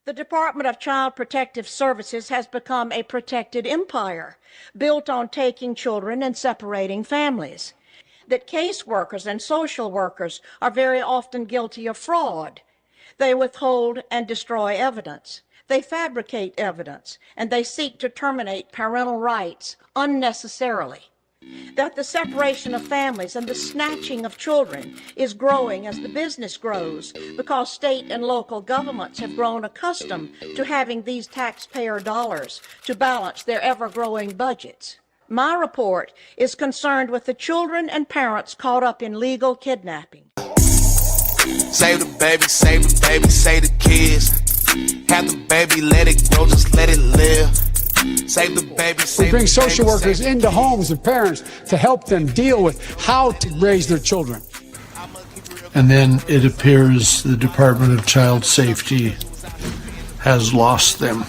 The Department of Child Protective Services has become a protected empire, built on taking children and separating families. That caseworkers and social workers are very often guilty of fraud. They withhold and destroy evidence. They fabricate evidence, and they seek to terminate parental rights unnecessarily. That the separation of families and the snatching of children is growing as the business grows because state and local governments have grown accustomed to having these taxpayer dollars to balance their ever-growing budgets. My report is concerned with the children and parents caught up in legal kidnapping. Save the baby, save the baby, save the kids. Have the baby, let it grow, just let it live. Save the baby, save we bring the social baby, workers into homes of parents to help them deal with how to raise their children. And then it appears the Department of Child Safety has lost them.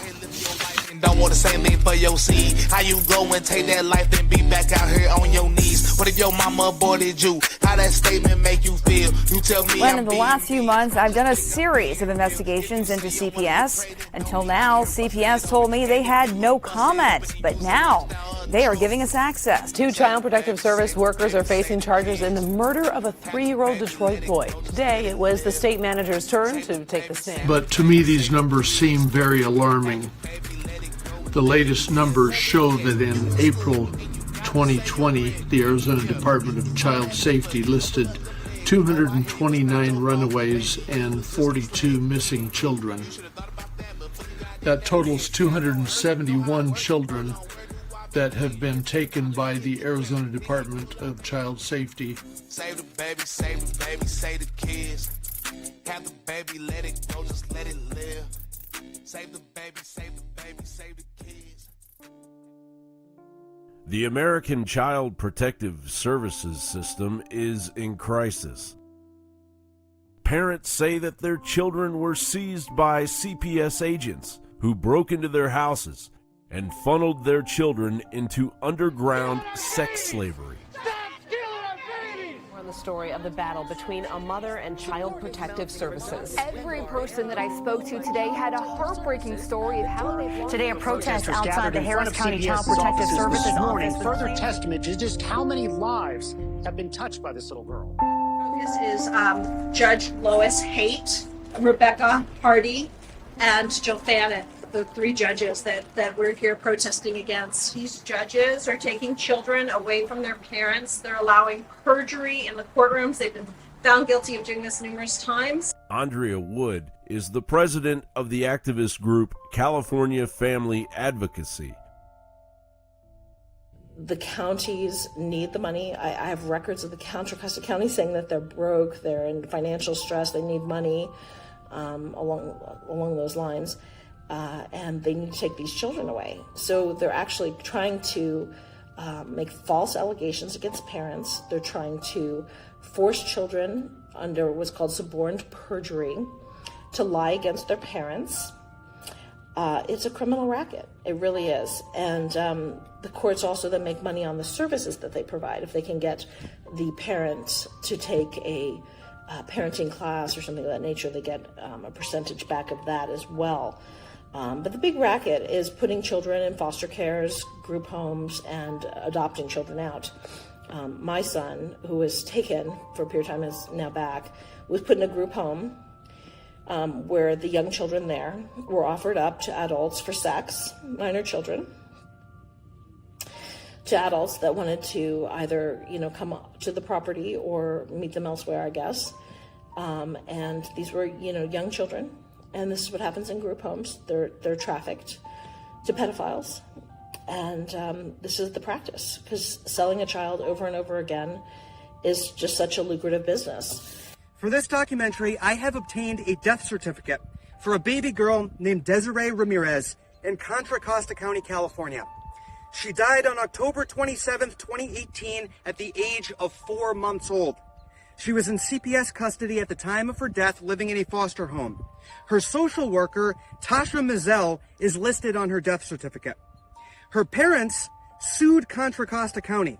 Don't want the same thing for your seed. How you go and take that life and be back out here on your knees? What if your mama aborted you? How that statement make you feel? You tell me. When in the last few months, I've done a series of investigations into CPS. Until now, CPS told me they had no comment. But now, they are giving us access. 2 Child Protective Service workers are facing charges in the murder of a 3-year-old Detroit boy. Today, it was the state manager's turn to take the stand. But to me, these numbers seem very alarming. The latest numbers show that in April 2020, the Arizona Department of Child Safety listed 229 runaways and 42 missing children. That totals 271 children that have been taken by the Arizona Department of Child Safety. Save the baby, save the baby, save the kids. Have the baby, let it go, just let it live. Save the baby, save the baby, save the kids. The American Child Protective Services system is in crisis. Parents say that their children were seized by CPS agents who broke into their houses and funneled their children into underground sex slavery. The story of the battle between a mother and Child Protective Services. Every person that I spoke to today had a heartbreaking story of how they... Today, a protest outside the Harris County Child Protective Services office. Further testament to just how many lives have been touched by this little girl. This is Judge Lois Haight, Rebecca Hardy, and Jill Fannin, the 3 judges that we're here protesting against. These judges are taking children away from their parents. They're allowing perjury in the courtrooms. They've been found guilty of doing this numerous times. Andrea Wood is the president of the activist group California Family Advocacy. The counties need the money. I have records of the Contra Costa County saying that they're broke, they're in financial stress, they need money along those lines. And they need to take these children away. So they're actually trying to make false allegations against parents. They're trying to force children under what's called suborned perjury to lie against their parents. It's a criminal racket. It really is. And the courts also then make money on the services that they provide. If they can get the parent to take a parenting class or something of that nature, they get a percentage back of that as well. But the big racket is putting children in foster cares, group homes, and adopting children out. My son, who was taken for a period of time, is now back, was put in a group home where the young children there were offered up to adults for sex, minor children, to adults that wanted to either, come to the property or meet them elsewhere, I guess. And these were, young children. And this is what happens in group homes. They're trafficked to pedophiles. And this is the practice, because selling a child over and over again is just such a lucrative business. For this documentary, I have obtained a death certificate for a baby girl named Desiree Ramirez in Contra Costa County, California. She died on October 27th, 2018 at the age of 4 months old. She was in CPS custody at the time of her death, living in a foster home. Her social worker, Tasha Mizell, is listed on her death certificate. Her parents sued Contra Costa County,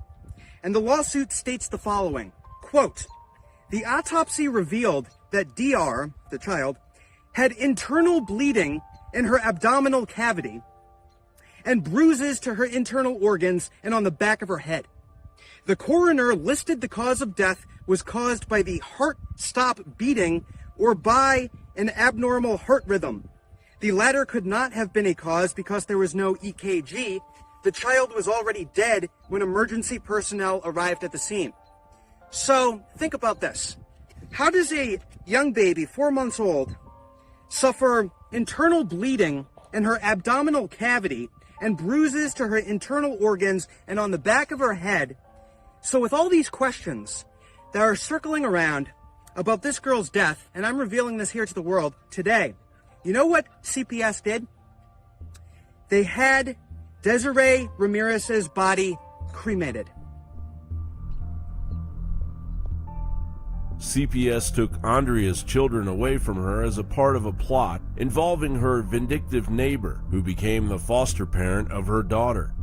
and the lawsuit states the following, quote, "The autopsy revealed that DR, the child, had internal bleeding in her abdominal cavity and bruises to her internal organs and on the back of her head. The coroner listed the cause of death was caused by the heart stop beating or by an abnormal heart rhythm. The latter could not have been a cause because there was no EKG. The child was already dead when emergency personnel arrived at the scene. So think about this. How does a young baby, 4 months old, suffer internal bleeding in her abdominal cavity and bruises to her internal organs and on the back of her head? So with all these questions that are circling around about this girl's death, and I'm revealing this here to the world today, you know what CPS did? They had Desiree Ramirez's body cremated. CPS took Andrea's children away from her as a part of a plot involving her vindictive neighbor, who became the foster parent of her daughter.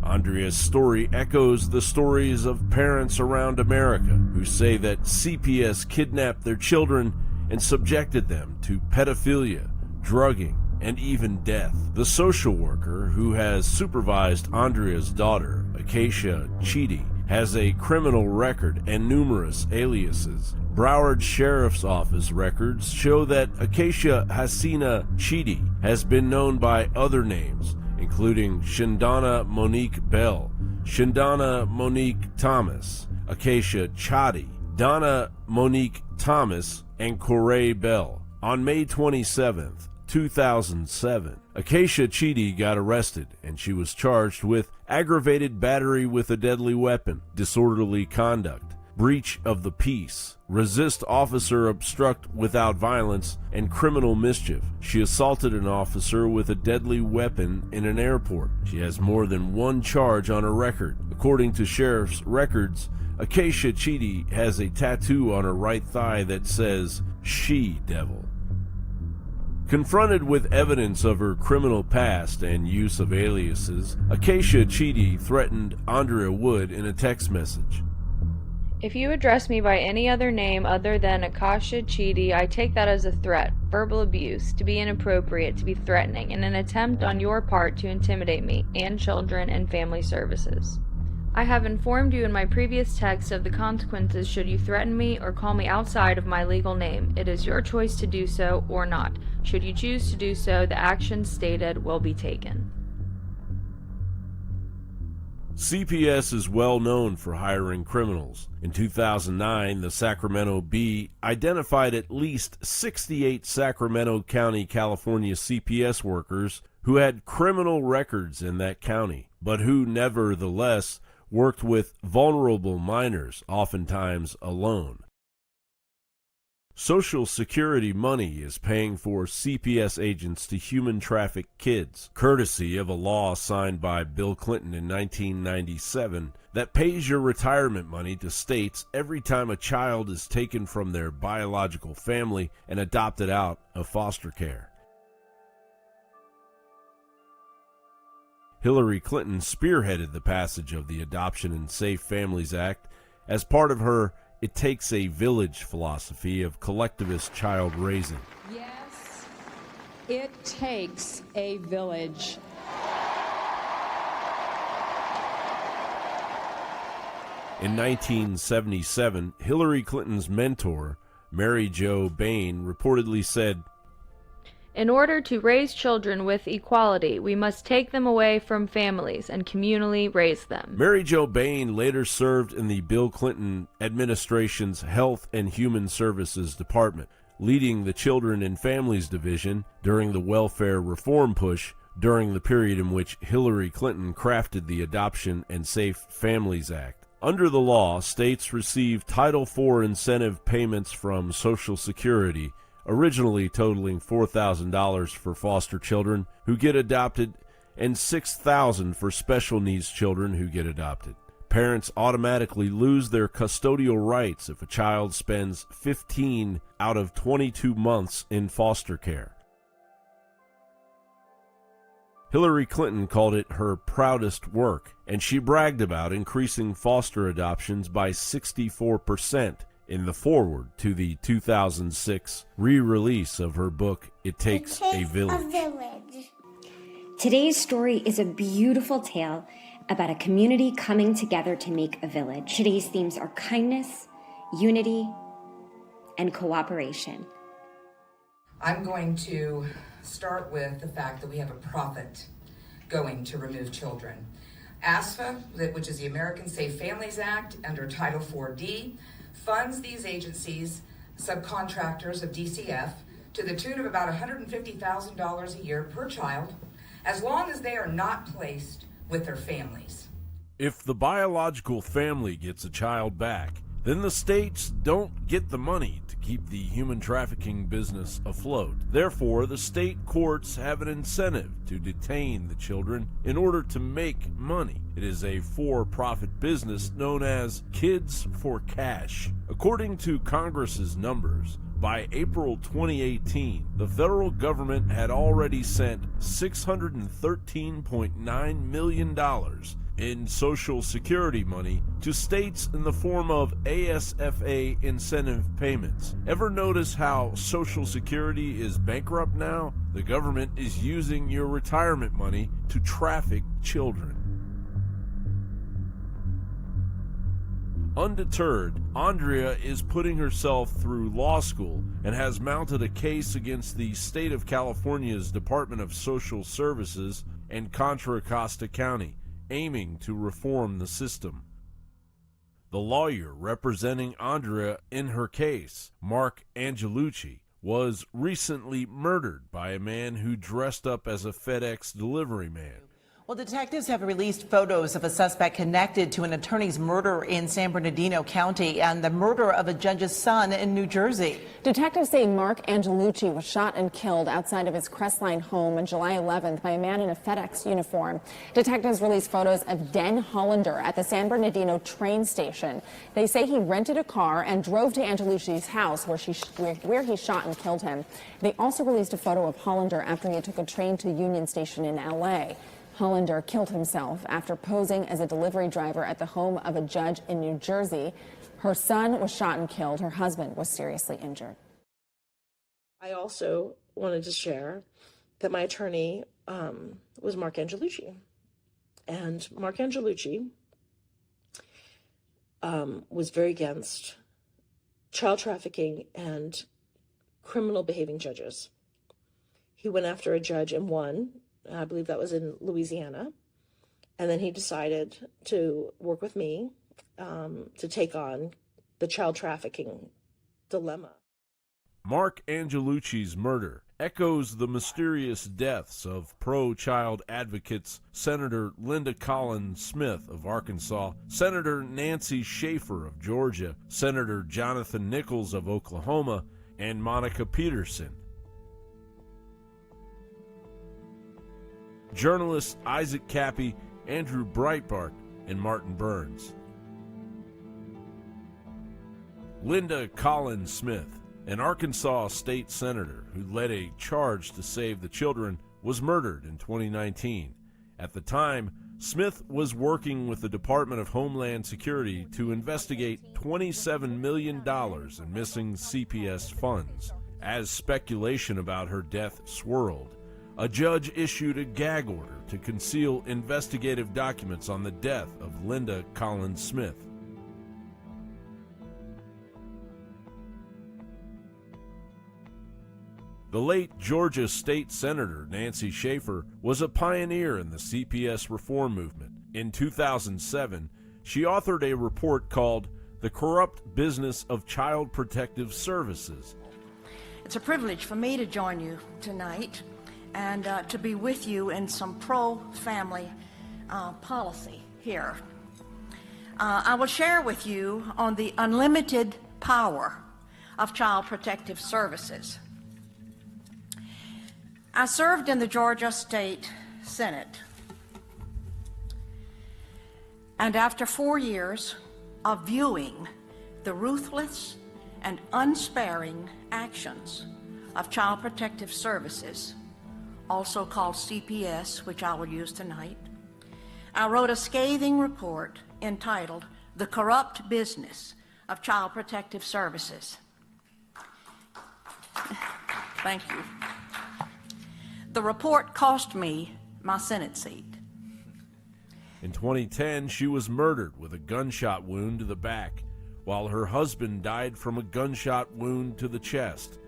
Andrea's story echoes the stories of parents around America who say that CPS kidnapped their children and subjected them to pedophilia, drugging, and even death. The social worker who has supervised Andrea's daughter, Acacia Chidi, has a criminal record and numerous aliases. Broward Sheriff's Office records show that Acacia Hasina Chidi has been known by other names, including Shindana Monique Bell, Shindana Monique Thomas, Acacia Chadi, Donna Monique Thomas, and Corey Bell. On May 27th, 2007, Acacia Chidi got arrested and she was charged with aggravated battery with a deadly weapon, disorderly conduct, breach of the peace, resist officer obstruct without violence, and criminal mischief. She assaulted an officer with a deadly weapon in an airport. She has more than one charge on her record. According to sheriff's records, Acacia Chidi has a tattoo on her right thigh that says, "She Devil." Confronted with evidence of her criminal past and use of aliases, Acacia Chidi threatened Andrea Wood in a text message. If you address me by any other name other than Acacia Chidi, I take that as a threat, verbal abuse, to be inappropriate, to be threatening, and an attempt on your part to intimidate me and children and family services. I have informed you in my previous text of the consequences should you threaten me or call me outside of my legal name. It is your choice to do so or not. Should you choose to do so, the actions stated will be taken. CPS is well known for hiring criminals. In 2009, the Sacramento Bee identified at least 68 Sacramento County, California CPS workers who had criminal records in that county, but who nevertheless worked with vulnerable minors, oftentimes alone. Social Security money is paying for CPS agents to human traffic kids, courtesy of a law signed by Bill Clinton in 1997 that pays your retirement money to states every time a child is taken from their biological family and adopted out of foster care. Hillary Clinton spearheaded the passage of the Adoption and Safe Families Act as part of her "It Takes a Village" philosophy of collectivist child raising. Yes, it takes a village. In 1977, Hillary Clinton's mentor, Mary Jo Bain, reportedly said, In order to raise children with equality, we must take them away from families and communally raise them. Mary Jo Bain later served in the Bill Clinton administration's Health and Human Services Department, leading the Children and Families Division during the welfare reform push during the period in which Hillary Clinton crafted the Adoption and Safe Families Act. Under the law, states receive Title IV incentive payments from Social Security, originally totaling $4,000 for foster children who get adopted and $6,000 for special needs children who get adopted. Parents automatically lose their custodial rights if a child spends 15 out of 22 months in foster care. Hillary Clinton called it her proudest work, and she bragged about increasing foster adoptions by 64% in the foreword to the 2006 re-release of her book, It Takes a Village. Today's story is a beautiful tale about a community coming together to make a village. Today's themes are kindness, unity, and cooperation. I'm going to start with the fact that we have a prophet going to remove children. ASFA, which is the American Safe Families Act, under Title 4D, funds these agencies, subcontractors of DCF, to the tune of about $150,000 a year per child, as long as they are not placed with their families. If the biological family gets a child back, then the states don't get the money to keep the human trafficking business afloat. Therefore, the state courts have an incentive to detain the children in order to make money. It is a for-profit business known as Kids for Cash. According to Congress's numbers, by April 2018, the federal government had already sent $613.9 million in Social Security money to states in the form of ASFA incentive payments. Ever notice how Social Security is bankrupt now? The government is using your retirement money to traffic children. Undeterred, Andrea is putting herself through law school and has mounted a case against the state of California's Department of Social Services and Contra Costa County, aiming to reform the system. The lawyer representing Andrea in her case, Mark Angelucci, was recently murdered by a man who dressed up as a FedEx delivery man. Well, detectives have released photos of a suspect connected to an attorney's murder in San Bernardino County and the murder of a judge's son in New Jersey. Detectives say Mark Angelucci was shot and killed outside of his Crestline home on July 11th by a man in a FedEx uniform. Detectives released photos of Den Hollander at the San Bernardino train station. They say he rented a car and drove to Angelucci's house where he shot and killed him. They also released a photo of Hollander after he took a train to Union Station in L.A. Hollander killed himself after posing as a delivery driver at the home of a judge in New Jersey. Her son was shot and killed. Her husband was seriously injured. I also wanted to share that my attorney was Mark Angelucci. And Mark Angelucci was very against child trafficking and criminal behaving judges. He went after a judge and won. I believe that was in Louisiana. And then he decided to work with me to take on the child trafficking dilemma. Mark Angelucci's murder echoes the mysterious deaths of pro-child advocates Senator Linda Collins Smith of Arkansas, Senator Nancy Schaefer of Georgia, Senator Jonathan Nichols of Oklahoma, and Monica Peterson. Journalists Isaac Cappy, Andrew Breitbart, and Martin Burns. Linda Collins Smith, an Arkansas state senator who led a charge to save the children, was murdered in 2019. At the time, Smith was working with the Department of Homeland Security to investigate $27 million in missing CPS funds. As speculation about her death swirled, a judge issued a gag order to conceal investigative documents on the death of Linda Collins Smith. The late Georgia State Senator Nancy Schaefer was a pioneer in the CPS reform movement. In 2007, she authored a report called The Corrupt Business of Child Protective Services. It's a privilege for me to join you tonight and to be with you in some pro-family policy here. I will share with you on the unlimited power of Child Protective Services. I served in the Georgia State Senate, and after 4 years of viewing the ruthless and unsparing actions of Child Protective Services, also called CPS, which I will use tonight, I wrote a scathing report entitled "The Corrupt Business of Child Protective Services." Thank you. The report cost me my Senate seat. In 2010, she was murdered with a gunshot wound to the back, while her husband died from a gunshot wound to the chest.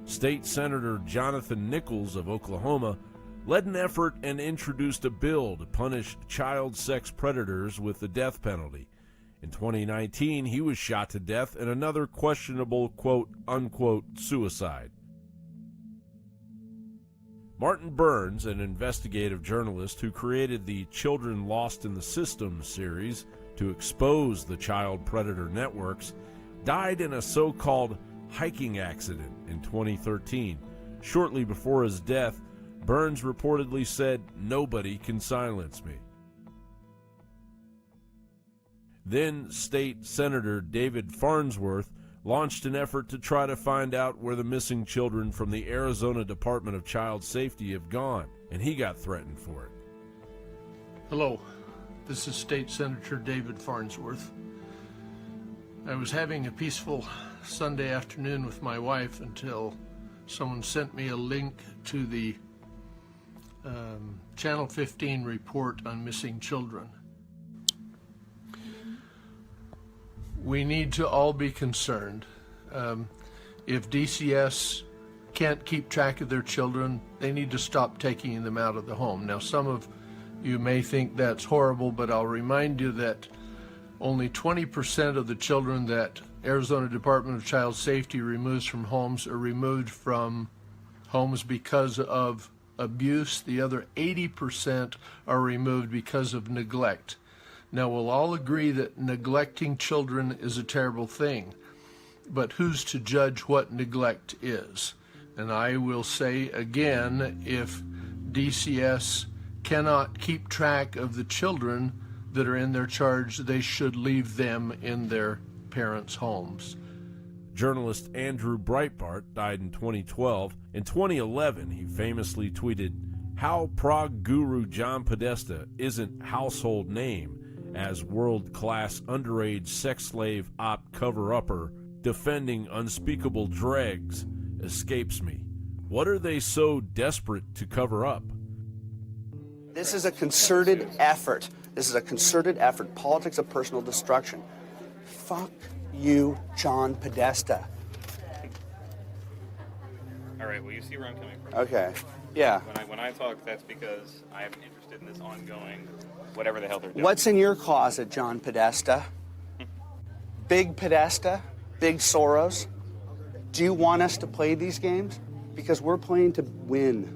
State Senator Jonathan Nichols of Oklahoma led an effort and introduced a bill to punish child sex predators with the death penalty. In 2019, he was shot to death in another questionable quote-unquote suicide. Martin Burns, an investigative journalist who created the Children Lost in the System series to expose the child predator networks, died in a so-called hiking accident in 2013. Shortly before his death, Burns reportedly said, "Nobody can silence me." Then State Senator David Farnsworth launched an effort to try to find out where the missing children from the Arizona Department of Child Safety have gone, and he got threatened for it. Hello, this is State Senator David Farnsworth. I was having a peaceful Sunday afternoon with my wife until someone sent me a link to the Channel 15 report on missing children. We need to all be concerned. If DCS can't keep track of their children, they need to stop taking them out of the home. Now, some of you may think that's horrible, but I'll remind you that only 20% of the children that Arizona Department of Child Safety removes from homes are removed from homes because of abuse. The other 80% are removed because of neglect. Now, we'll all agree that neglecting children is a terrible thing, but who's to judge what neglect is? And I will say again, if DCS cannot keep track of the children that are in their charge, they should leave them in their parents' homes. Journalist Andrew Breitbart died in 2012. In 2011, he famously tweeted, "How prog guru John Podesta isn't household name as world-class underage sex slave op cover-upper defending unspeakable dregs escapes me. What are they so desperate to cover up?" This is a concerted effort. This is a concerted effort. Politics of personal destruction. Fuck you, John Podesta. All right, well, you see where I'm coming from. Okay, yeah. When I talk, that's because I am interested in this ongoing, whatever the hell they're doing. What's in your closet, John Podesta? Big Podesta? Big Soros? Do you want us to play these games? Because we're playing to win.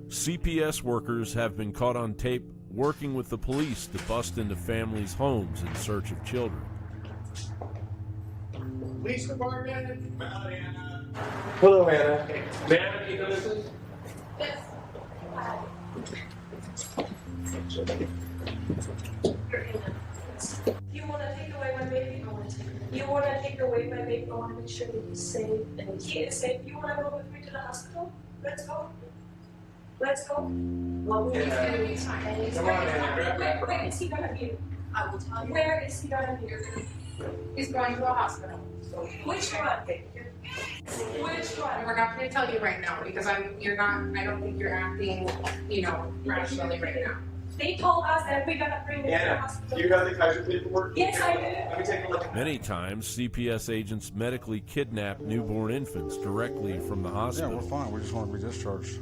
CPS workers have been caught on tape working with the police to bust into families' homes in search of children. Police department. Hello, Anna. May I have you come in? Yes. You want to take away my baby? You want to take away my baby? I want to make sure that he's safe and he is safe. You want to go with me to the hospital? Let's go. Let's go. Well, we're going to be fine. Come on, Anna. Where is he going to be? I will tell you. Where is he going to be? He's going to a hospital. Which one? Which one? We're not going to tell you right now because I don't think you're acting, rationally right now. They told us that we're going to bring him to the Anna, hospital. you got the Kaiser paperwork? Yes, I do. Let me take a look. Many times, CPS agents medically kidnap newborn infants directly from the hospital. Yeah, we're fine. We just want to be discharged.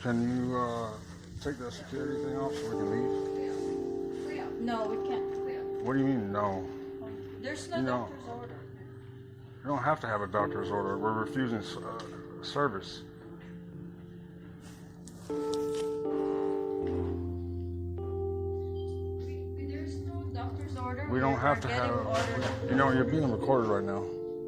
Can you take that security thing off so we can leave? No, we can't. What do you mean, no? There's no doctor's order. You don't have to have a doctor's order. We're refusing service. There's no doctor's order. We don't have to have. You're being recorded right now.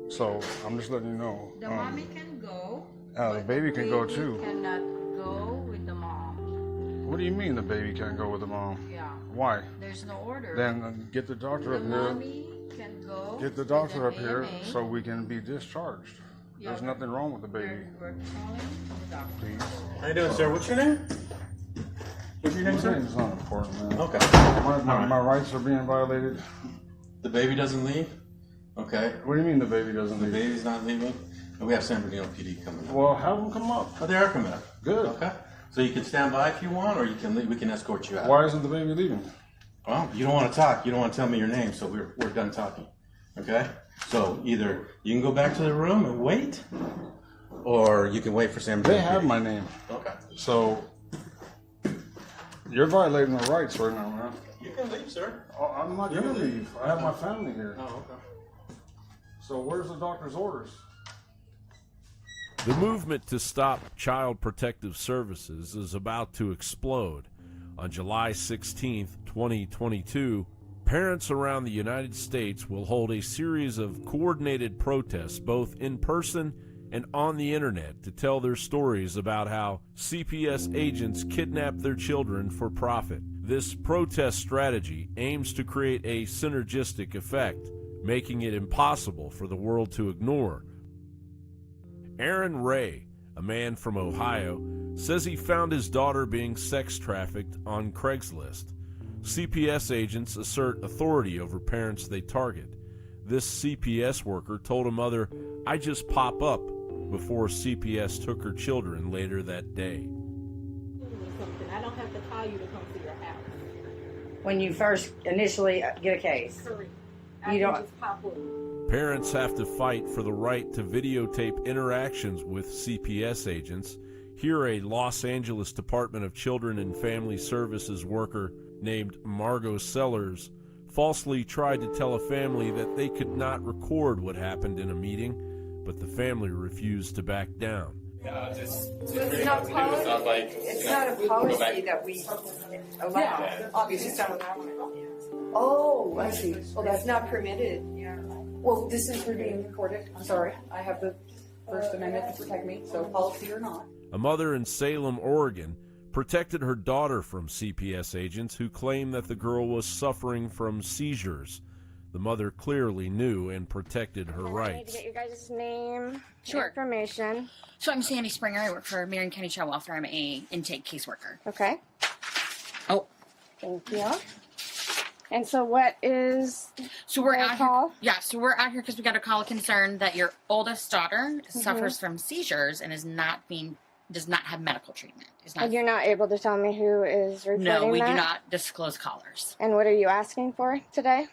So I'm just letting you know. The mommy can go. The baby can go too. Cannot go with the mom. What do you mean the baby can't go with the mom? Yeah. Why? There's no order. Then get the doctor the up here. mommy can go. Get the with doctor an up here AMA. so we can be discharged. Yeah, There's nothing wrong with the baby. We're calling the doctor. Please. How you doing, sir? What's your name? What's your name, sir? It's not important, man. Okay. My rights are being violated. The baby doesn't leave? Okay. What do you mean the baby doesn't The leave? baby's not leaving? And we have San Bernardino PD coming up. Well, have them come up. Oh, they are coming up. Good. Okay. So you can stand by if you want, or you can leave. We can escort you out. Why isn't the baby leaving? Well, you don't want to talk. You don't want to tell me your name, so we're done talking. Okay? So either you can go back to the room and wait, or you can wait for San Bernardino. They have my name. Okay. So you're violating my rights right now, man. You can leave, sir. Oh, I'm not gonna leave. I have my family here. Oh, okay. So where's the doctor's orders? The movement to stop Child Protective Services is about to explode. On July 16, 2022, parents around the United States will hold a series of coordinated protests, both in person and on the internet, to tell their stories about how CPS agents kidnap their children for profit. This protest strategy aims to create a synergistic effect, making it impossible for the world to ignore. Aaron Ray, a man from Ohio, says he found his daughter being sex trafficked on Craigslist. CPS agents assert authority over parents they target. This CPS worker told a mother, "I just pop up," before CPS took her children later that day. I don't have to call you to come to your house. When you first initially get a case. Correct. You don't. Just pop up. Parents have to fight for the right to videotape interactions with CPS agents. Here, a Los Angeles Department of Children and Family Services worker named Margot Sellers falsely tried to tell a family that they could not record what happened in a meeting, but the family refused to back down. It's not a policy that we allow. Yeah. Obviously, it's not allowed. Oh, I see. Well, that's not permitted. Yeah. Well, this is being recorded. I'm sorry. I have the First Amendment to protect me, so policy or not. A mother in Salem, Oregon, protected her daughter from CPS agents who claimed that the girl was suffering from seizures. The mother clearly knew and protected her I need to rights. get your guys' name, Sure. information. So I'm Sandy Springer. I work for Marion County Child Welfare. I'm a intake caseworker. Okay. Oh. Thank you. And so what is So we're the out call? here. Yeah, so we're out here because we got a call of concern that your oldest daughter Mm-hmm. suffers from seizures and does not have medical treatment. Is not. And you're not able to tell me who is reporting No, we that? do not disclose callers. And what are you asking for today?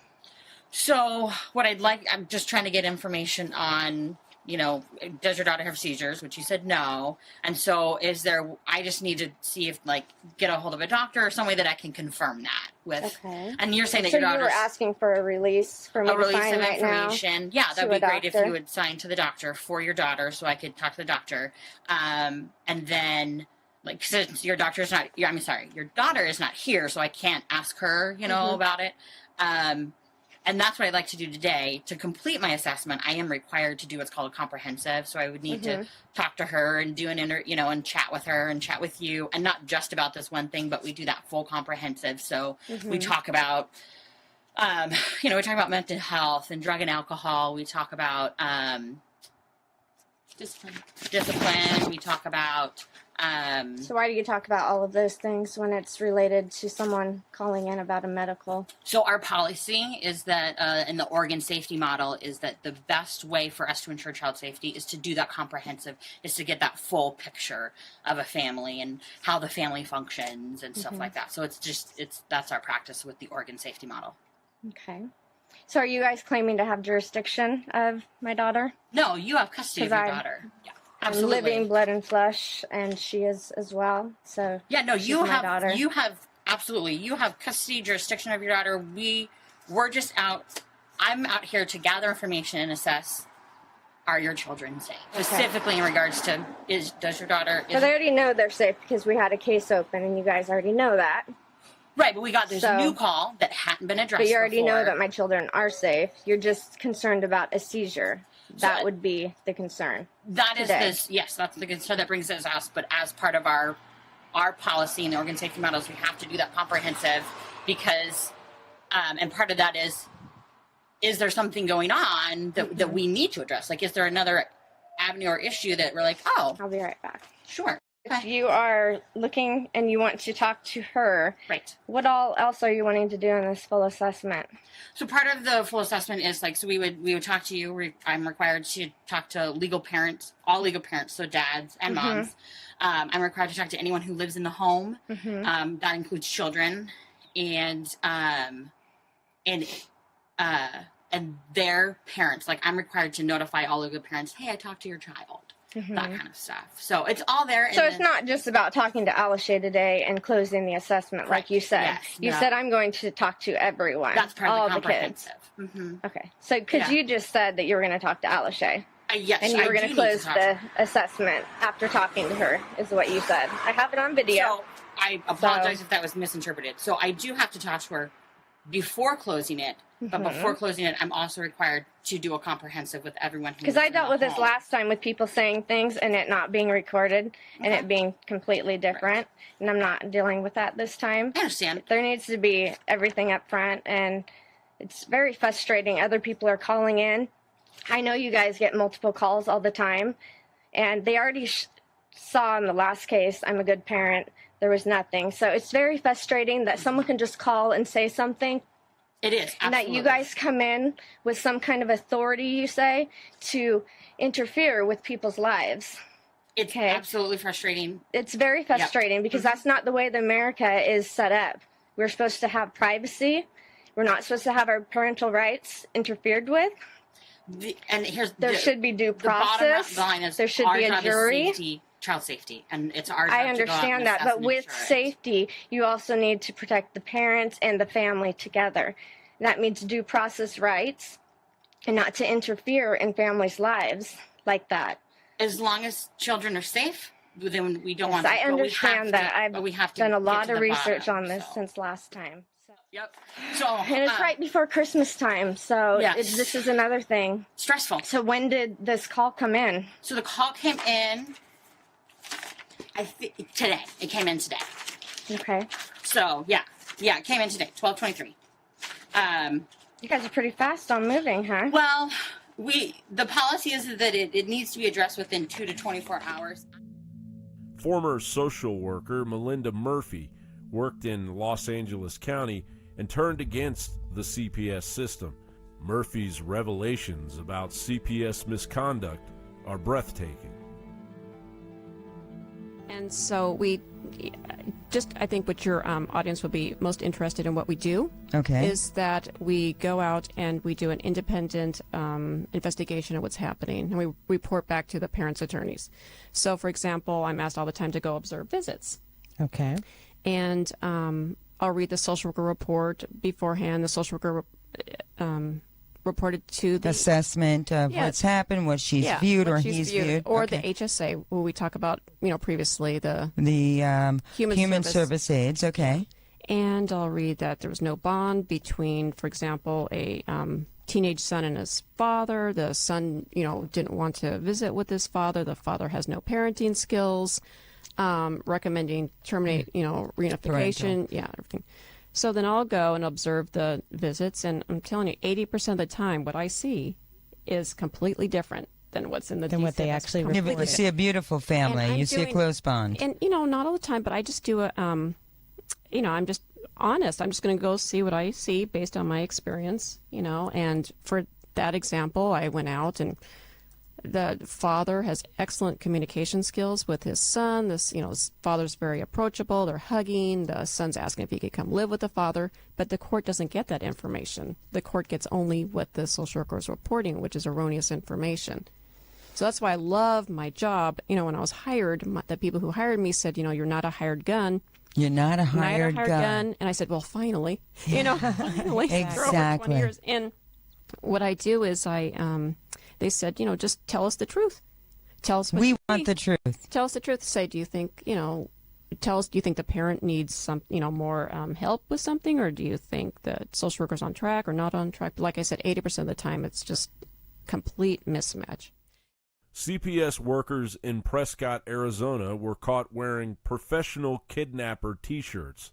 So what I'm just trying to get information on, does your daughter have seizures? Which you said no. And so I just need to see if get a hold of a doctor or some way that I can confirm that with. Okay. And you're saying that So your you were daughter's asking for a release for me a to release sign of right now information. Yeah, that'd to be a great if doctor? you would sign to the doctor for your daughter so I could talk to the doctor. And then since your daughter is not here, so I can't ask her, Mhm. about it. And that's what I'd like to do today. To complete my assessment, I am required to do what's called a comprehensive. So I would need to Mhm. talk to her and do and chat with her and chat with you. And not just about this one thing, but we do that full comprehensive. So we Mhm. talk about, we talk about mental health and drug and alcohol. We talk about discipline. We talk about So why do you talk about all of those things when it's related to someone calling in about a medical? So our policy is that in the Oregon safety model is that the best way for us to ensure child safety is to do that comprehensive, is to get that full picture of a family and how the family functions and stuff Mhm. like that. So that's our practice with the Oregon safety model. Okay. So are you guys claiming to have jurisdiction of my daughter? No, you have custody of 'Cause your I'm- daughter. Yeah, I'm absolutely. living blood and flesh, and she is as well. So Yeah, no, she's you my have daughter. you have custody jurisdiction of your daughter. We're just out. I'm out here to gather information and assess. Are your children safe? Okay. Specifically in regards to does your daughter? But I already know they're safe because we had a case open, and you guys already know that. Right, but we got this So- new call that hadn't been addressed. But you already know before. that my children are safe. You're just concerned about a seizure. That would be the concern. That is today. this. Yes, that's the concern that brings us out. But as part of our our policy and the organ safety models, we have to do that comprehensive because, and part of that is there something going on that we need to address? Like, is there another avenue or issue that we're like, oh. I'll be right back. Sure. If you are looking and you want to talk to her, right? What all else are you wanting to do in this full assessment? So part of the full assessment is like, so we would talk to you. I'm required to talk to legal parents, all legal parents, so dads and moms. I'm required to talk to anyone who lives in the home. That includes children and their parents. Like, I'm required to notify all legal parents, hey, I talked to your child. That kind of stuff. So it's all there. So it's not just about talking to Alashay today and closing the assessment, like you said. Yes, you said I'm going to talk to everyone. That's part all of the kids. comprehensive. Okay. So because you just said that you were going to talk to Alashay. Yes, and you were I going do to need close to talk the assessment after talking to her, is what you said. I have it on video. So I apologize if that was misinterpreted. So I do have to talk to her before closing it. But before closing it, I'm also required to do a comprehensive with everyone. Because I dealt with this last time with people saying things and it not being recorded and it being completely different. And I'm not dealing with that this time. I understand. There needs to be everything up front, and it's very frustrating. Other people are calling in. I know you guys get multiple calls all the time, and they already saw in the last case, I'm a good parent, there was nothing. So it's very frustrating that someone can just call and say something. It is, and that you guys come in with some kind of authority, you say, to interfere with people's lives. It's absolutely frustrating. It's very frustrating because that's not the way that America is set up. We're supposed to have privacy. We're not supposed to have our parental rights interfered with. There should be due process. The bottom line is there should our be a job is jury. Safety, child safety, and it's our job I to go out understand and that, assess but and with ensure it. safety, you also need to protect the parents and the family together. That means due process rights and not to interfere in families' lives like that. As long as children are safe, then we don't Yes, want to. I understand that. I've done a lot of research on this so. since last time. Yep. So And it's right before Christmas time, so Yes. this is another thing. Stressful. So when did this call come in? So the call came in, I think today. It came in today. Okay. So yeah, it came in today, 12:23. You guys are pretty fast on moving, huh? Well, the policy is that it needs to be addressed within 2 to 24 hours. Former social worker Melinda Murphy worked in Los Angeles County and turned against the CPS system. Murphy's revelations about CPS misconduct are breathtaking. And so I think what your audience will be most interested in what we do is that we go out and we do an independent investigation of what's happening, and we report back to the parents' attorneys. So, for example, I'm asked all the time to go observe visits. Okay. And I'll read the social worker report beforehand. The social worker reported to the assessment of what's happened, what she's viewed or he's viewed, or the HSA, where we talk about previously the human service aides. Okay. And I'll read that there was no bond between, for example, a teenage son and his father. The son, didn't want to visit with his father. The father has no parenting skills. Recommending terminate, reunification, everything. So then I'll go and observe the visits, and I'm telling you, 80% of the time, what I see is completely different than what's in the what they actually report. You see a beautiful family, you see a close bond, and not all the time, but I just do I'm just honest. I'm just going to go see what I see based on my experience, And for that example, I went out and. The father has excellent communication skills with his son. His father's very approachable. They're hugging. The son's asking if he could come live with the father, but the court doesn't get that information. The court gets only what the social worker is reporting, which is erroneous information. So that's why I love my job. When I was hired, the people who hired me said, you're not a hired gun. You're not a hired gun. And I said, well, finally, finally. Exactly. For over 20 years. And what I do is they said, just tell us the truth. Tell us what we want the truth. Tell us the truth. Say, do you think, tell us, do you think the parent needs some, more help with something, or do you think the social worker's on track or not on track? But like I said, 80% of the time, it's just complete mismatch. CPS workers in Prescott, Arizona were caught wearing professional kidnapper t-shirts,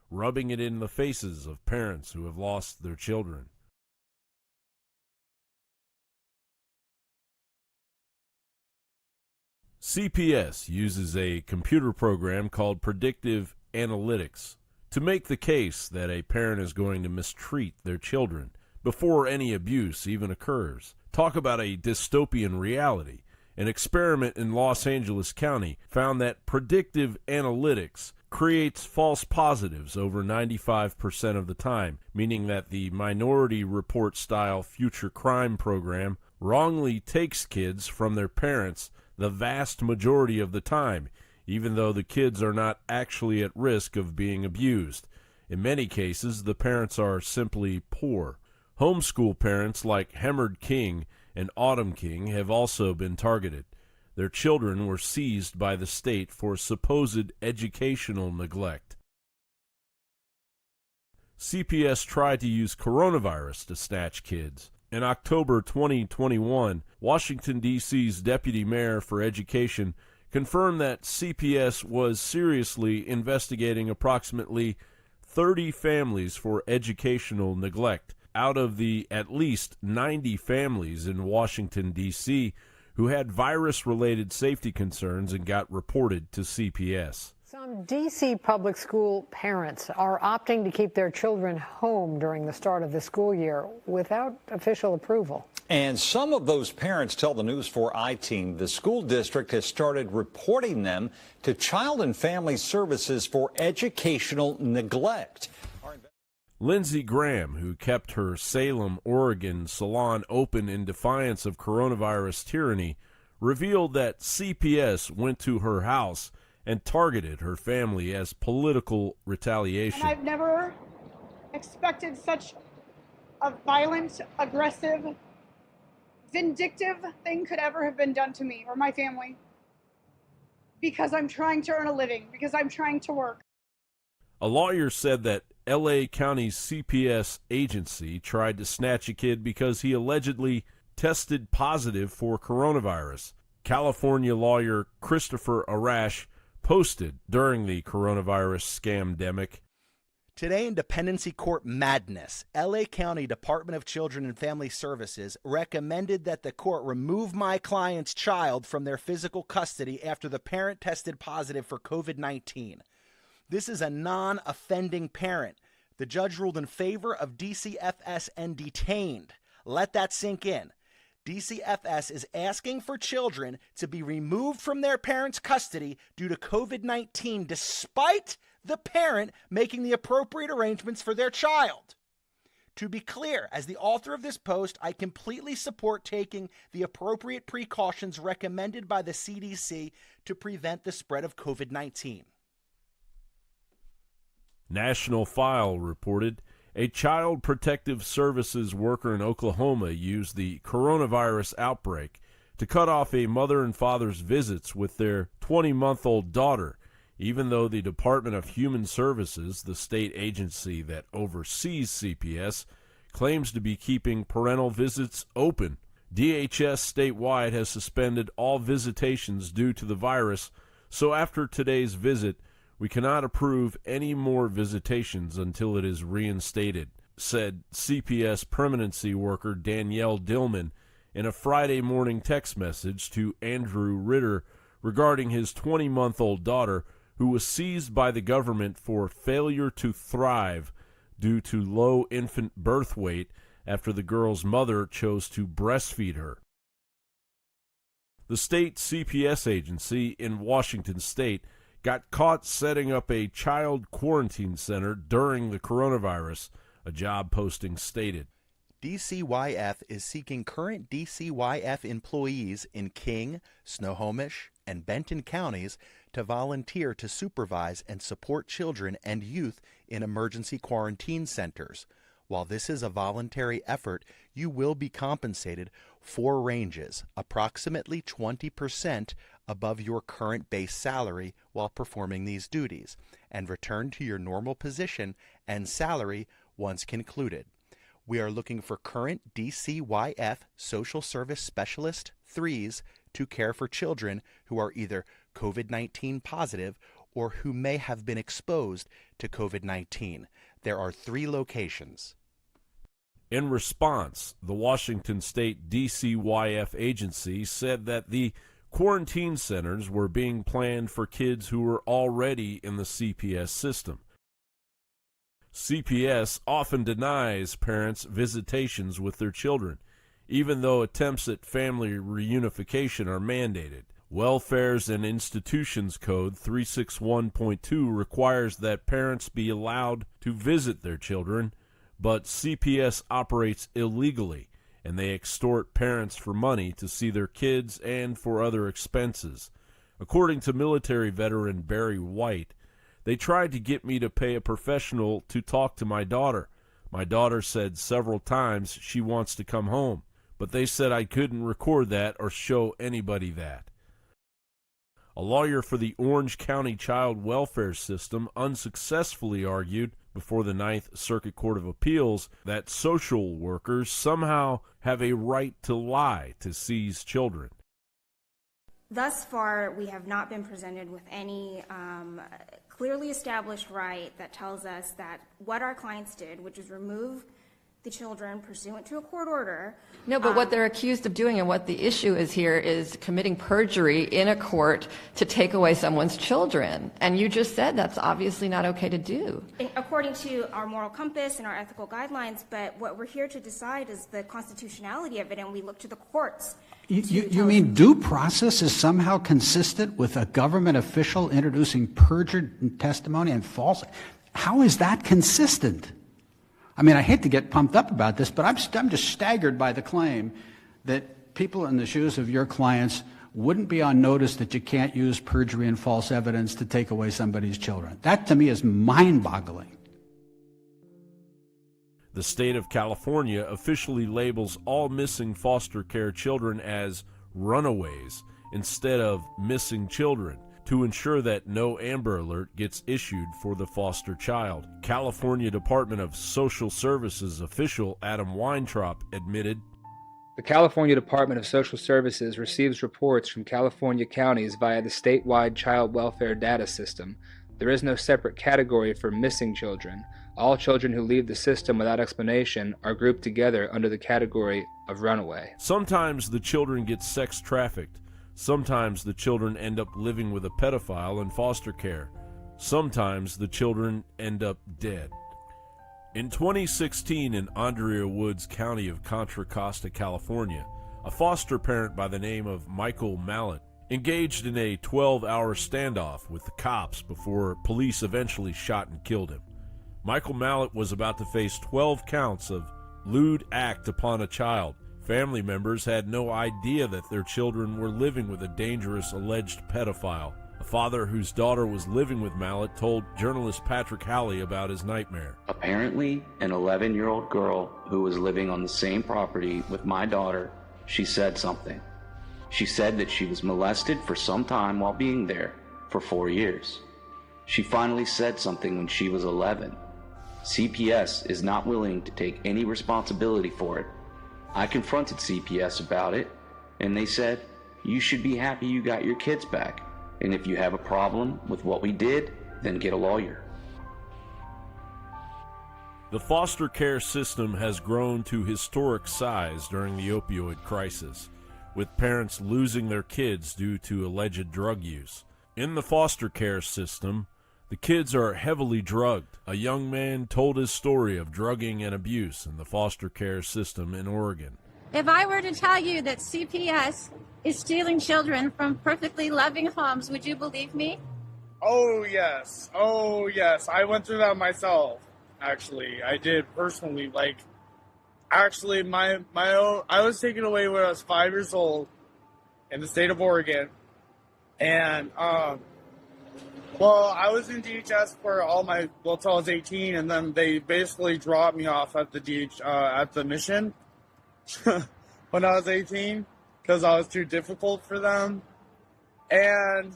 rubbing it in the faces of parents who have lost their children. CPS uses a computer program called predictive analytics to make the case that a parent is going to mistreat their children before any abuse even occurs. Talk about a dystopian reality. An experiment in Los Angeles County found that predictive analytics creates false positives over 95% of the time, meaning that the Minority Report style future crime program wrongly takes kids from their parents the vast majority of the time, even though the kids are not actually at risk of being abused. In many cases, the parents are simply poor. Homeschool parents like Hemard King and Autumn King have also been targeted. Their children were seized by the state for supposed educational neglect. CPS tried to use coronavirus to snatch kids. In October 2021, Washington, D.C.'s Deputy Mayor for Education confirmed that CPS was seriously investigating approximately 30 families for educational neglect out of the at least 90 families in Washington, D.C. who had virus-related safety concerns and got reported to CPS. Some D.C. public school parents are opting to keep their children home during the start of the school year without official approval. And some of those parents tell the News 4 I-Team the school district has started reporting them to Child and Family Services for educational neglect. Lindsey Graham, who kept her Salem, Oregon salon open in defiance of coronavirus tyranny, revealed that CPS went to her house and targeted her family as political retaliation. And I've never expected such a violent, aggressive, vindictive thing could ever have been done to me or my family, because I'm trying to earn a living, because I'm trying to work. A lawyer said that L.A. County's CPS agency tried to snatch a kid because he allegedly tested positive for coronavirus. California lawyer Christopher Arash posted during the coronavirus scamdemic. Today in Dependency Court madness, L.A. County Department of Children and Family Services recommended that the court remove my client's child from their physical custody after the parent tested positive for COVID-19. This is a non-offending parent. The judge ruled in favor of DCFS and detained. Let that sink in. DCFS is asking for children to be removed from their parents' custody due to COVID-19 despite the parent making the appropriate arrangements for their child. To be clear, as the author of this post, I completely support taking the appropriate precautions recommended by the CDC to prevent the spread of COVID-19. National File reported a Child Protective Services worker in Oklahoma used the coronavirus outbreak to cut off a mother and father's visits with their 20-month-old daughter, even though the Department of Human Services, the state agency that oversees CPS, claims to be keeping parental visits open. DHS statewide has suspended all visitations due to the virus, so after today's visit, we cannot approve any more visitations until it is reinstated, said CPS permanency worker Danielle Dillman in a Friday morning text message to Andrew Ritter regarding his 20-month-old daughter, who was seized by the government for failure to thrive due to low infant birth weight after the girl's mother chose to breastfeed her. The state CPS agency in Washington state got caught setting up a child quarantine center during the coronavirus, a job posting stated. DCYF is seeking current DCYF employees in King, Snohomish, and Benton counties to volunteer to supervise and support children and youth in emergency quarantine centers. While this is a voluntary effort, you will be compensated 4 ranges, approximately 20% above your current base salary while performing these duties, and return to your normal position and salary once concluded. We are looking for current DCYF Social Service Specialist 3s to care for children who are either COVID-19 positive or who may have been exposed to COVID-19. There are 3 locations. In response, the Washington State DCYF agency said that the quarantine centers were being planned for kids who were already in the CPS system. CPS often denies parents visitations with their children, even though attempts at family reunification are mandated. Welfares and Institutions Code 361.2 requires that parents be allowed to visit their children, but CPS operates illegally, and they extort parents for money to see their kids and for other expenses. According to military veteran Barry White, they tried to get me to pay a professional to talk to my daughter. My daughter said several times she wants to come home, but they said I couldn't record that or show anybody that. A lawyer for the Orange County Child Welfare System unsuccessfully argued before the Ninth Circuit Court of Appeals that social workers somehow have a right to lie to seize children. Thus far, we have not been presented with any clearly established right that tells us that what our clients did, which is remove the children pursuant to a court order. No, but what they're accused of doing and what the issue is here is committing perjury in a court to take away someone's children. And you just said that's obviously not okay to do. According to our moral compass and our ethical guidelines, but what we're here to decide is the constitutionality of it, and we look to the courts. You mean due process is somehow consistent with a government official introducing perjured testimony and false? How is that consistent? I mean, I hate to get pumped up about this, but I'm just staggered by the claim that people in the shoes of your clients wouldn't be on notice that you can't use perjury and false evidence to take away somebody's children. That, to me, is mind-boggling. The state of California officially labels all missing foster care children as runaways instead of missing children, to ensure that no Amber Alert gets issued for the foster child. California Department of Social Services official Adam Weintraub admitted, "The California Department of Social Services receives reports from California counties via the statewide child welfare data system. There is no separate category for missing children. All children who leave the system without explanation are grouped together under the category of runaway." Sometimes the children get sex trafficked. Sometimes the children end up living with a pedophile in foster care. Sometimes the children end up dead. In 2016, in Andrea Woods County of Contra Costa, California, a foster parent by the name of Michael Mallett engaged in a 12-hour standoff with the cops before police eventually shot and killed him. Michael Mallett was about to face 12 counts of lewd act upon a child. Family members had no idea that their children were living with a dangerous alleged pedophile. A father whose daughter was living with Mallett told journalist Patrick Halley about his nightmare. Apparently, an 11-year-old girl who was living on the same property with my daughter, she said something. She said that she was molested for some time while being there for 4 years. She finally said something when she was 11. CPS is not willing to take any responsibility for it. I confronted CPS about it, and they said, "You should be happy you got your kids back. And if you have a problem with what we did, then get a lawyer." The foster care system has grown to historic size during the opioid crisis, with parents losing their kids due to alleged drug use. In the foster care system, the kids are heavily drugged. A young man told his story of drugging and abuse in the foster care system in Oregon. If I were to tell you that CPS is stealing children from perfectly loving homes, would you believe me? Oh, yes. Oh, yes. I went through that myself, actually. I did personally. Actually, my own, I was taken away when I was 5 years old in the state of Oregon. And, well, I was in DHS for till I was 18, and then they basically dropped me off at the mission when I was 18 because I was too difficult for them. And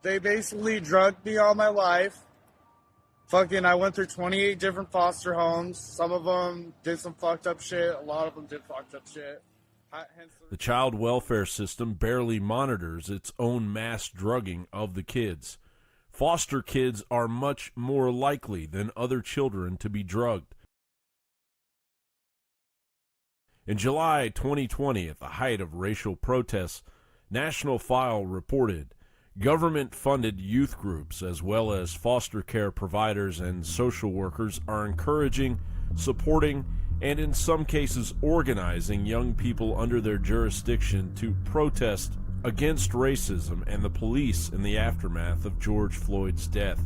they basically drugged me all my life. I went through 28 different foster homes. Some of them did some fucked up shit. A lot of them did fucked up shit. The child welfare system barely monitors its own mass drugging of the kids. Foster kids are much more likely than other children to be drugged. In July 2020, at the height of racial protests, National File reported government-funded youth groups as well as foster care providers and social workers are encouraging, supporting, and in some cases organizing young people under their jurisdiction to protest against racism and the police in the aftermath of George Floyd's death.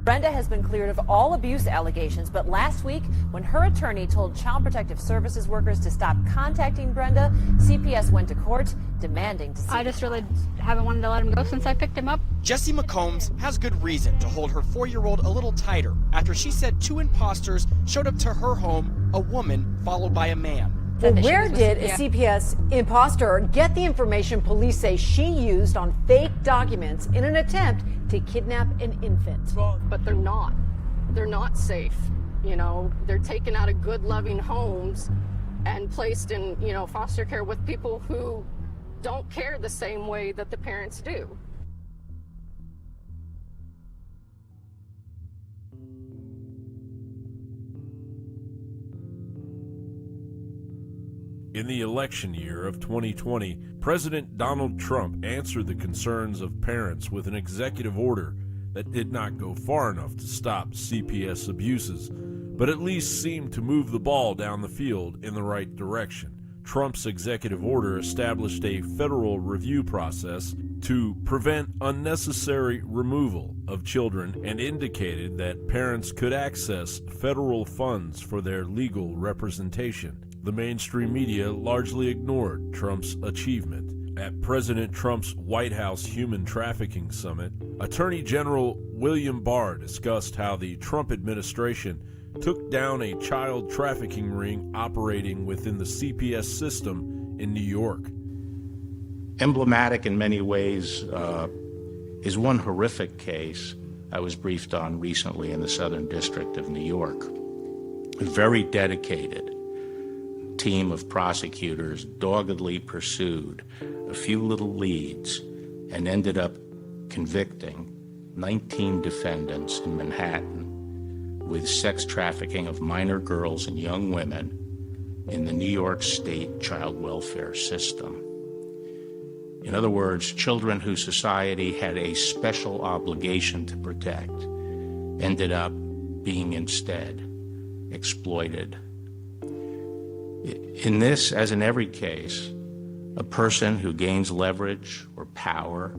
Brenda has been cleared of all abuse allegations, but last week, when her attorney told Child Protective Services workers to stop contacting Brenda, CPS went to court demanding to see I just really haven't wanted to let him go since I picked him up. Jessie McCombs has good reason to hold her 4-year-old a little tighter after she said 2 imposters showed up to her home, a woman followed by a man. Well, where did a CPS imposter get the information police say she used on fake documents in an attempt to kidnap an infant? But they're not. They're not safe. You know, they're taken out of good, loving homes and placed in, foster care with people who don't care the same way that the parents do. In the election year of 2020, President Donald Trump answered the concerns of parents with an executive order that did not go far enough to stop CPS abuses, but at least seemed to move the ball down the field in the right direction. Trump's executive order established a federal review process to prevent unnecessary removal of children and indicated that parents could access federal funds for their legal representation. The mainstream media largely ignored Trump's achievement. At President Trump's White House Human Trafficking Summit, Attorney General William Barr discussed how the Trump administration took down a child trafficking ring operating within the CPS system in New York. Emblematic in many ways is one horrific case I was briefed on recently in the Southern District of New York. A very dedicated team of prosecutors doggedly pursued a few little leads and ended up convicting 19 defendants in Manhattan with sex trafficking of minor girls and young women in the New York State child welfare system. In other words, children who society had a special obligation to protect ended up being instead exploited. In this, as in every case, a person who gains leverage or power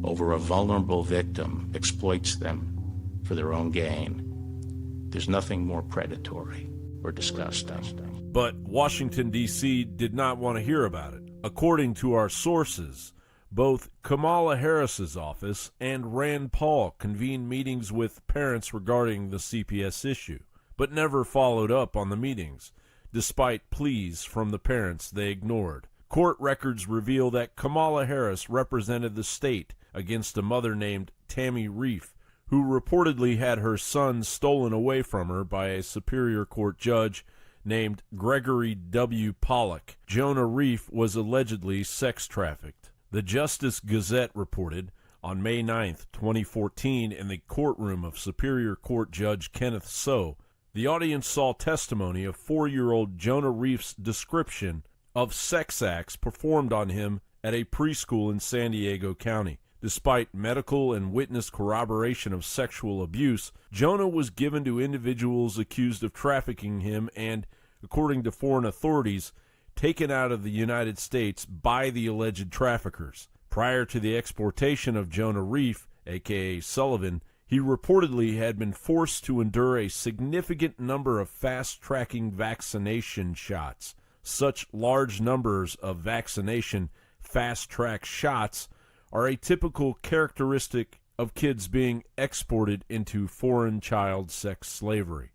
over a vulnerable victim exploits them for their own gain. There's nothing more predatory or disgusting. But Washington, D.C. did not want to hear about it. According to our sources, both Kamala Harris's office and Rand Paul convened meetings with parents regarding the CPS issue, but never followed up on the meetings, despite pleas from the parents they ignored. Court records reveal that Kamala Harris represented the state against a mother named Tammy Reif, who reportedly had her son stolen away from her by a Superior Court judge named Gregory W. Pollock. Jonah Reif was allegedly sex trafficked. The Justice Gazette reported on May 9, 2014, in the courtroom of Superior Court Judge Kenneth So, the audience saw testimony of 4-year-old Jonah Reif's description of sex acts performed on him at a preschool in San Diego County. Despite medical and witness corroboration of sexual abuse, Jonah was given to individuals accused of trafficking him and, according to foreign authorities, taken out of the United States by the alleged traffickers. Prior to the exportation of Jonah Reif, a.k.a. Sullivan, he reportedly had been forced to endure a significant number of fast-tracking vaccination shots. Such large numbers of vaccination fast-track shots are a typical characteristic of kids being exported into foreign child sex slavery.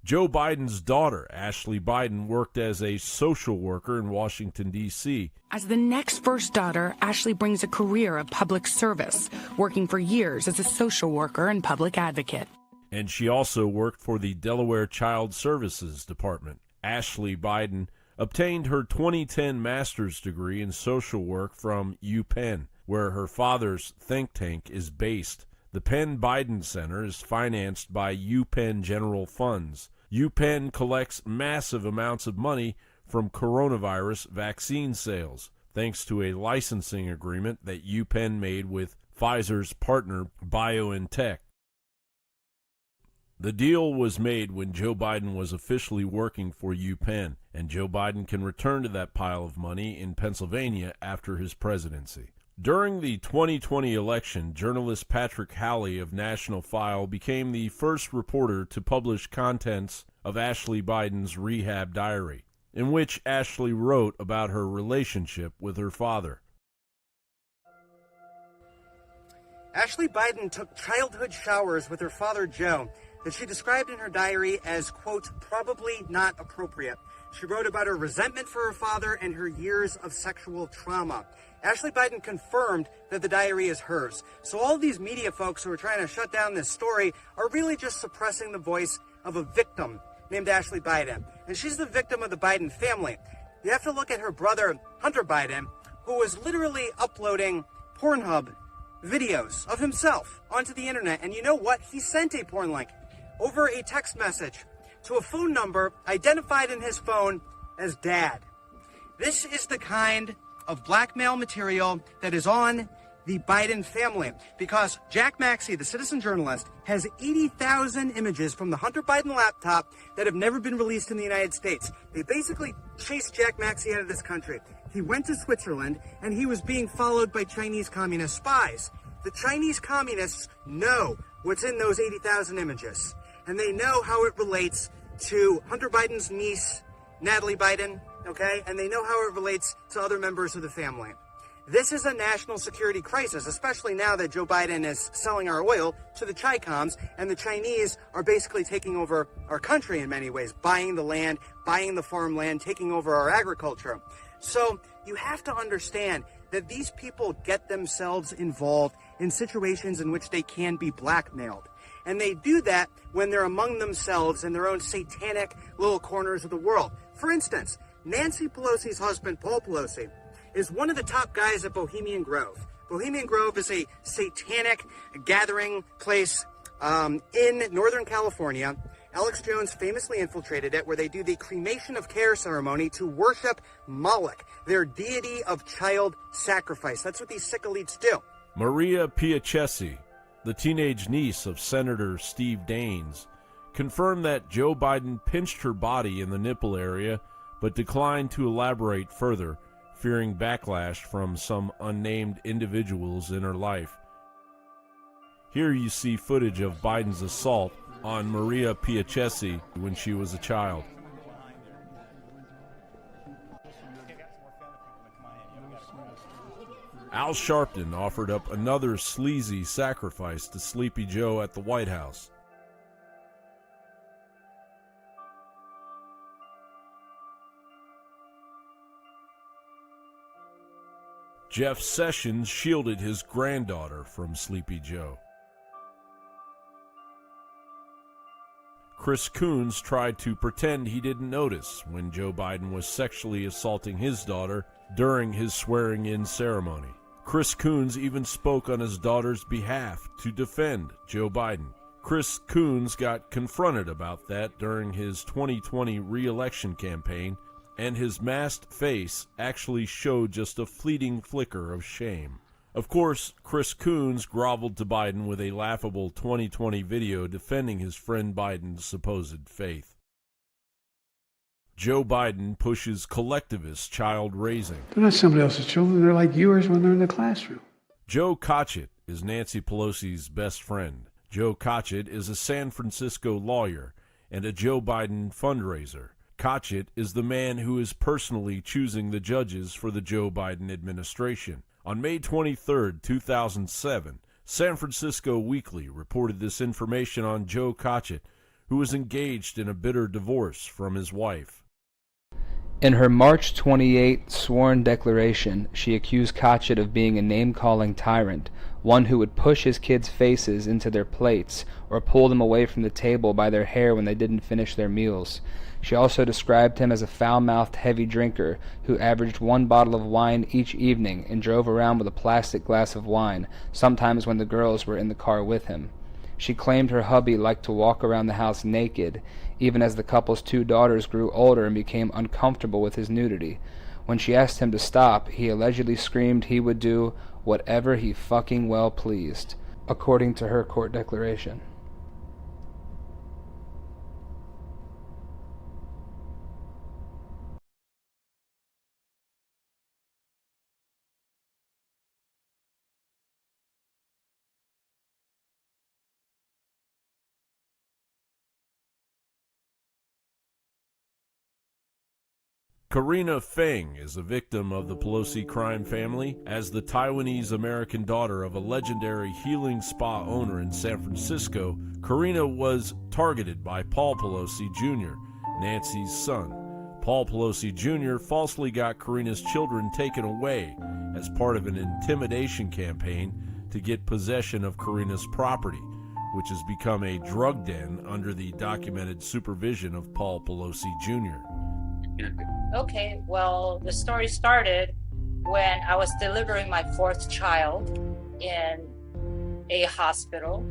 Joe Biden's daughter, Ashley Biden, worked as a social worker in Washington, D.C. As the next first daughter, Ashley brings a career of public service, working for years as a social worker and public advocate. And she also worked for the Delaware Child Services Department. Ashley Biden obtained her 2010 master's degree in social work from UPenn, where her father's think tank is based. The Penn Biden Center is financed by UPenn General Funds. UPenn collects massive amounts of money from coronavirus vaccine sales, thanks to a licensing agreement that UPenn made with Pfizer's partner BioNTech. The deal was made when Joe Biden was officially working for UPenn, and Joe Biden can return to that pile of money in Pennsylvania after his presidency. During the 2020 election, journalist Patrick Halley of National File became the first reporter to publish contents of Ashley Biden's rehab diary, in which Ashley wrote about her relationship with her father. Ashley Biden took childhood showers with her father, Joe, that she described in her diary as, quote, probably not appropriate. She wrote about her resentment for her father and her years of sexual trauma. Ashley Biden confirmed that the diary is hers. So all these media folks who are trying to shut down this story are really just suppressing the voice of a victim named Ashley Biden. And she's the victim of the Biden family. You have to look at her brother, Hunter Biden, who was literally uploading Pornhub videos of himself onto the internet. And you know what? He sent a porn link over a text message to a phone number identified in his phone as Dad. This is the kind of blackmail material that is on the Biden family, because Jack Maxey, the citizen journalist, has 80,000 images from the Hunter Biden laptop that have never been released in the United States. They basically chased Jack Maxey out of this country. He went to Switzerland, and he was being followed by Chinese communist spies. The Chinese communists know what's in those 80,000 images, and they know how it relates to Hunter Biden's niece, Natalie Biden, okay? And they know how it relates to other members of the family. This is a national security crisis, especially now that Joe Biden is selling our oil to the Chi-Coms, and the Chinese are basically taking over our country in many ways, buying the land, buying the farmland, taking over our agriculture. So you have to understand that these people get themselves involved in situations in which they can be blackmailed. And they do that when they're among themselves in their own satanic little corners of the world. For instance, Nancy Pelosi's husband, Paul Pelosi, is one of the top guys at Bohemian Grove. Bohemian Grove is a satanic gathering place in Northern California. Alex Jones famously infiltrated it, where they do the cremation of care ceremony to worship Moloch, their deity of child sacrifice. That's what these sick elites do. Maria Piacesi, the teenage niece of Senator Steve Daines, confirmed that Joe Biden pinched her body in the nipple area, but declined to elaborate further, fearing backlash from some unnamed individuals in her life. Here you see footage of Biden's assault on Maria Piacesi when she was a child. Al Sharpton offered up another sleazy sacrifice to Sleepy Joe at the White House. Jeff Sessions shielded his granddaughter from Sleepy Joe. Chris Coons tried to pretend he didn't notice when Joe Biden was sexually assaulting his daughter during his swearing-in ceremony. Chris Coons even spoke on his daughter's behalf to defend Joe Biden. Chris Coons got confronted about that during his 2020 re-election campaign, and his masked face actually showed just a fleeting flicker of shame. Of course, Chris Coons groveled to Biden with a laughable 2020 video defending his friend Biden's supposed faith. Joe Biden pushes collectivist child raising. They're not somebody else's children. They're like yours when they're in the classroom. Joe Kotchett is Nancy Pelosi's best friend. Joe Kotchett is a San Francisco lawyer and a Joe Biden fundraiser. Kotchett is the man who is personally choosing the judges for the Joe Biden administration. On May 23, 2007, San Francisco Weekly reported this information on Joe Kotchett, who was engaged in a bitter divorce from his wife. In her March 28 sworn declaration, she accused Kotchett of being a name-calling tyrant, one who would push his kids' faces into their plates or pull them away from the table by their hair when they didn't finish their meals. She also described him as a foul-mouthed heavy drinker who averaged 1 bottle of wine each evening and drove around with a plastic glass of wine, sometimes when the girls were in the car with him. She claimed her hubby liked to walk around the house naked, even as the couple's 2 daughters grew older and became uncomfortable with his nudity. When she asked him to stop, he allegedly screamed he would do whatever he fucking well pleased, according to her court declaration. Karina Feng is a victim of the Pelosi crime family. As the Taiwanese-American daughter of a legendary healing spa owner in San Francisco, Karina was targeted by Paul Pelosi Jr., Nancy's son. Paul Pelosi Jr. falsely got Karina's children taken away as part of an intimidation campaign to get possession of Karina's property, which has become a drug den under the documented supervision of Paul Pelosi Jr. Okay, well, the story started when I was delivering my 4th child in a hospital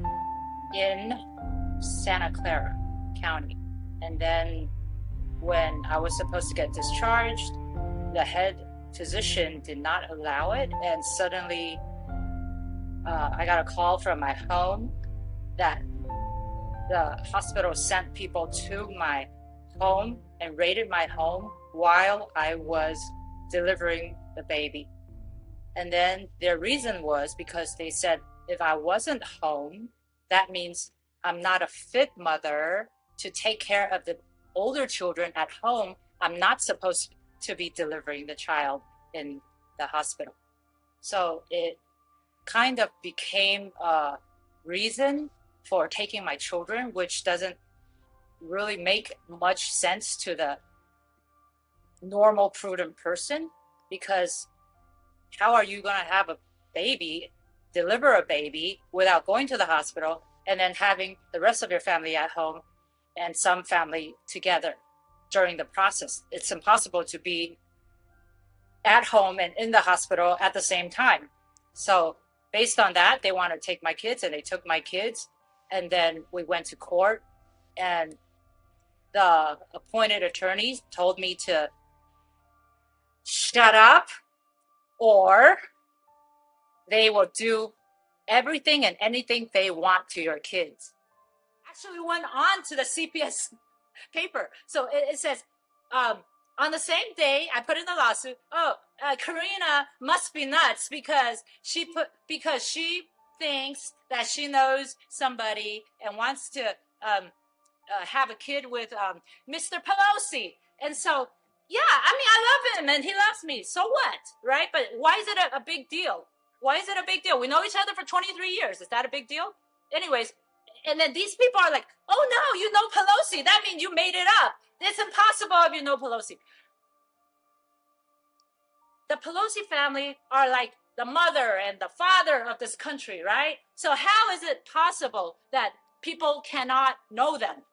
in Santa Clara County. And then when I was supposed to get discharged, the head physician did not allow it. And suddenly I got a call from my home that the hospital sent people to my home and raided my home while I was delivering the baby. And then their reason was because they said if I wasn't home, that means I'm not a fit mother to take care of the older children at home. I'm not supposed to be delivering the child in the hospital. So it kind of became a reason for taking my children, which doesn't really make much sense to the normal prudent person, because how are you going to have a baby, deliver a baby without going to the hospital and then having the rest of your family at home and some family together during the process? It's impossible to be at home and in the hospital at the same time. So based on that, they want to take my kids, and they took my kids, and then we went to court, and the appointed attorneys told me to shut up, or they will do everything and anything they want to your kids. Actually went on to the CPS paper. So it says, on the same day I put in the lawsuit, Karina must be nuts because she thinks that she knows somebody and wants to have a kid with Mr. Pelosi. And so, yeah, I mean, I love him and he loves me. So what, right? But why is it a big deal? Why is it a big deal? We know each other for 23 years. Is that a big deal? Anyways, and then these people are like, oh no, you know Pelosi. That means you made it up. It's impossible if you know Pelosi. The Pelosi family are like the mother and the father of this country, right? So how is it possible that people cannot know them?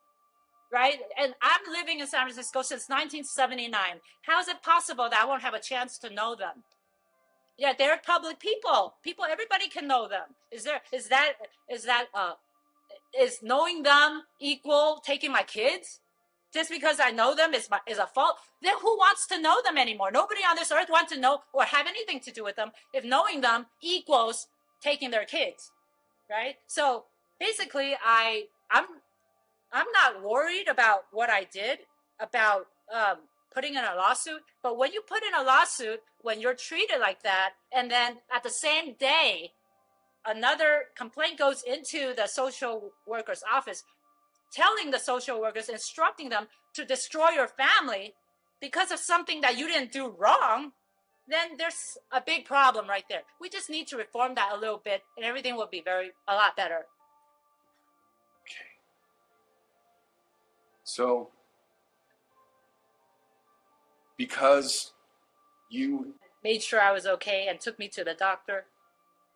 Right? And I'm living in San Francisco since 1979. How is it possible that I won't have a chance to know them? Yeah, they're public people. Everybody can know them. Is knowing them equal taking my kids? Just because I know them is a fault? Then who wants to know them anymore? Nobody on this earth wants to know or have anything to do with them if knowing them equals taking their kids, right? So basically, I'm not worried about what I did, about putting in a lawsuit. But when you put in a lawsuit, when you're treated like that, and then at the same day, another complaint goes into the social worker's office, telling the social workers, instructing them to destroy your family because of something that you didn't do wrong, then there's a big problem right there. We just need to reform that a little bit, and everything will be a lot better. So, because you made sure I was okay and took me to the doctor.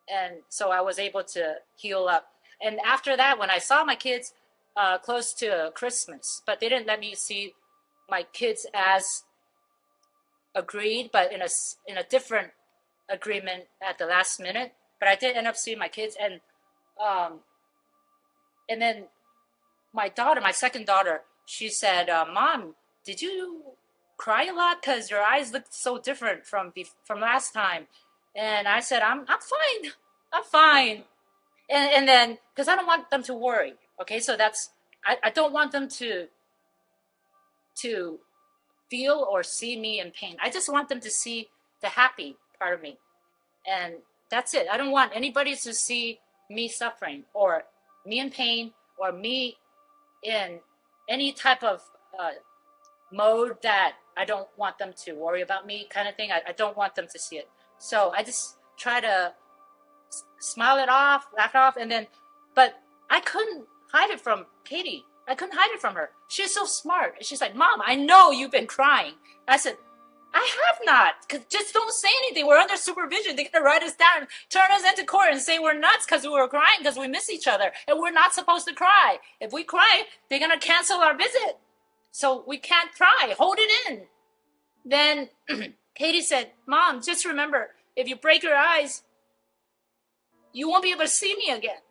And so I was able to heal up. And after that, when I saw my kids close to Christmas, but they didn't let me see my kids as agreed, but in a different agreement at the last minute. But I did end up seeing my kids, and then my daughter, my second daughter, she said, "Mom, did you cry a lot? Because your eyes looked so different from last time." And I said, "I'm fine. I'm fine." And then because I don't want them to worry. Okay, so I don't want them to feel or see me in pain. I just want them to see the happy part of me, and that's it. I don't want anybody to see me suffering or me in pain or me in any type of mode that I don't want them to worry about me, kind of thing. I don't want them to see it. So I just try to smile it off, laugh it off, but I couldn't hide it from Katie. I couldn't hide it from her. She's so smart. She's like, "Mom, I know you've been crying." I said, "I have not. Just don't say anything. We're under supervision. They're going to write us down, turn us into court, and say we're nuts because we were crying because we miss each other. And we're not supposed to cry. If we cry, they're going to cancel our visit. So we can't cry. Hold it in." Then Katie said, "Mom, just remember, if you break your eyes, you won't be able to see me again."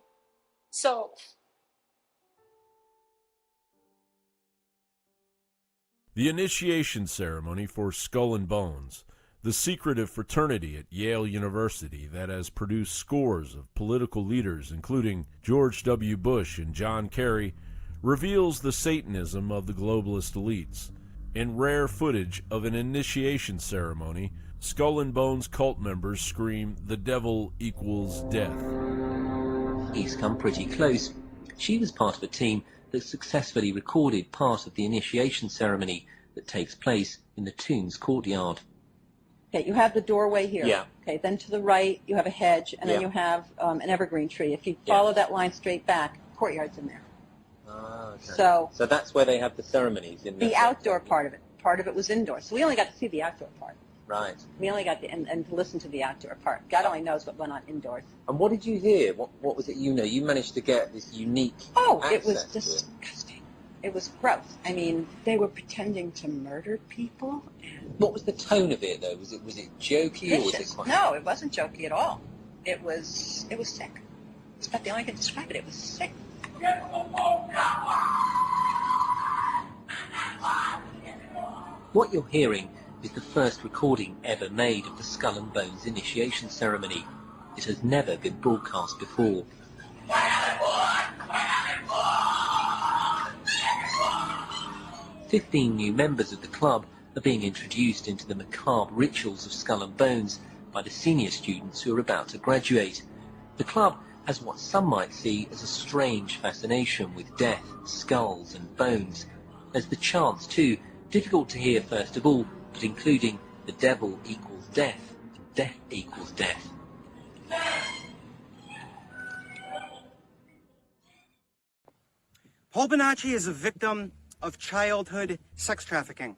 So the initiation ceremony for Skull and Bones, the secretive fraternity at Yale University that has produced scores of political leaders, including George W. Bush and John Kerry, reveals the Satanism of the globalist elites. In rare footage of an initiation ceremony, Skull and Bones cult members scream, "The devil equals death." He's come pretty close. She was part of a team that successfully recorded part of the initiation ceremony that takes place in the tomb's courtyard. Okay, you have the doorway here. Yeah. Okay, then to the right you have a hedge, and then Yeah. you have an evergreen tree. If you follow that line straight back, courtyard's in there. Ah, okay. So that's where they have the ceremonies in the outdoor part of it. Part of it was indoors. So we only got to see the outdoor part. Right. We only got to, and to listen to the outdoor part. God only knows what went on indoors. And what did you hear? What was it you know? You managed to get this unique It was access to it. disgusting. It was gross. I mean, they were pretending to murder people. What was the tone of it, though? Was it jokey or was it Vicious. quite... No, it wasn't jokey at all. It was sick. It's about the only way I can describe it. It was sick. What you're hearing is the first recording ever made of the Skull and Bones initiation ceremony. It has never been broadcast before. 15 new members of the club are being introduced into the macabre rituals of Skull and Bones by the senior students who are about to graduate. The club has what some might see as a strange fascination with death, skulls and bones. There's the chants too, difficult to hear first of all, but including "the devil equals death, death equals death." Paul Bonacci is a victim of childhood sex trafficking.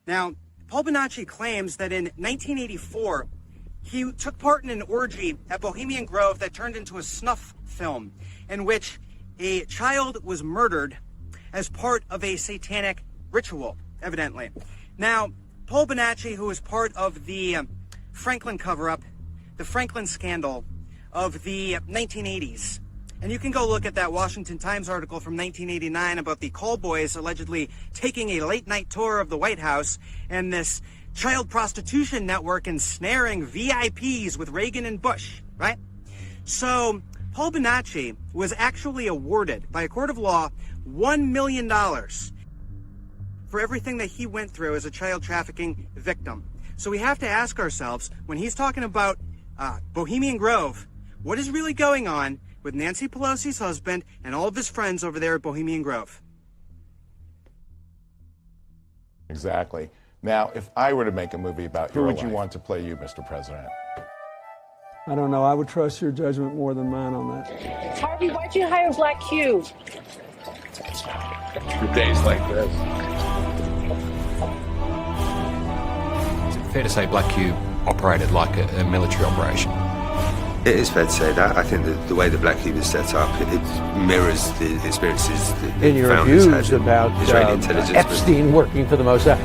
Now, Paul Bonacci claims that in 1984, he took part in an orgy at Bohemian Grove that turned into a snuff film in which a child was murdered as part of a satanic ritual, evidently. Now, Paul Bonacci, who was part of the Franklin cover-up, the Franklin scandal of the 1980s, and you can go look at that Washington Times article from 1989 about the call boys allegedly taking a late-night tour of the White House and this child prostitution network ensnaring VIPs with Reagan and Bush, right? So Paul Bonacci was actually awarded by a court of law $1 million for everything that he went through as a child trafficking victim. So we have to ask ourselves, when he's talking about Bohemian Grove, what is really going on with Nancy Pelosi's husband and all of his friends over there at Bohemian Grove? Exactly. Now, if I were to make a movie about who would you want to play you, Mr. President? I don't know. I would trust your judgment more than mine on that. Harvey, why'd you hire Black Q? For days like this. fair to say Black Cube operated like a military operation? It is fair to say that. I think that the way the Black Cube is set up, it mirrors the experiences that in your founders views had in about Israeli intelligence. Epstein working for the Mossad.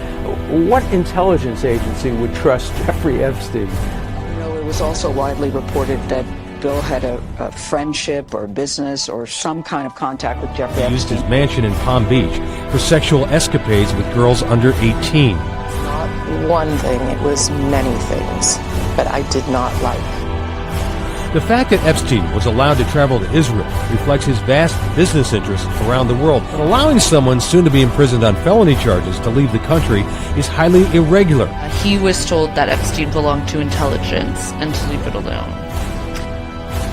What intelligence agency would trust Jeffrey Epstein? It was also widely reported that Bill had a friendship or business or some kind of contact with Jeffrey Epstein. Used his mansion in Palm Beach for sexual escapades with girls under 18. Not one thing, it was many things that I did not like. The fact that Epstein was allowed to travel to Israel reflects his vast business interests around the world. But allowing someone soon to be imprisoned on felony charges to leave the country is highly irregular. He was told that Epstein belonged to intelligence and to leave it alone.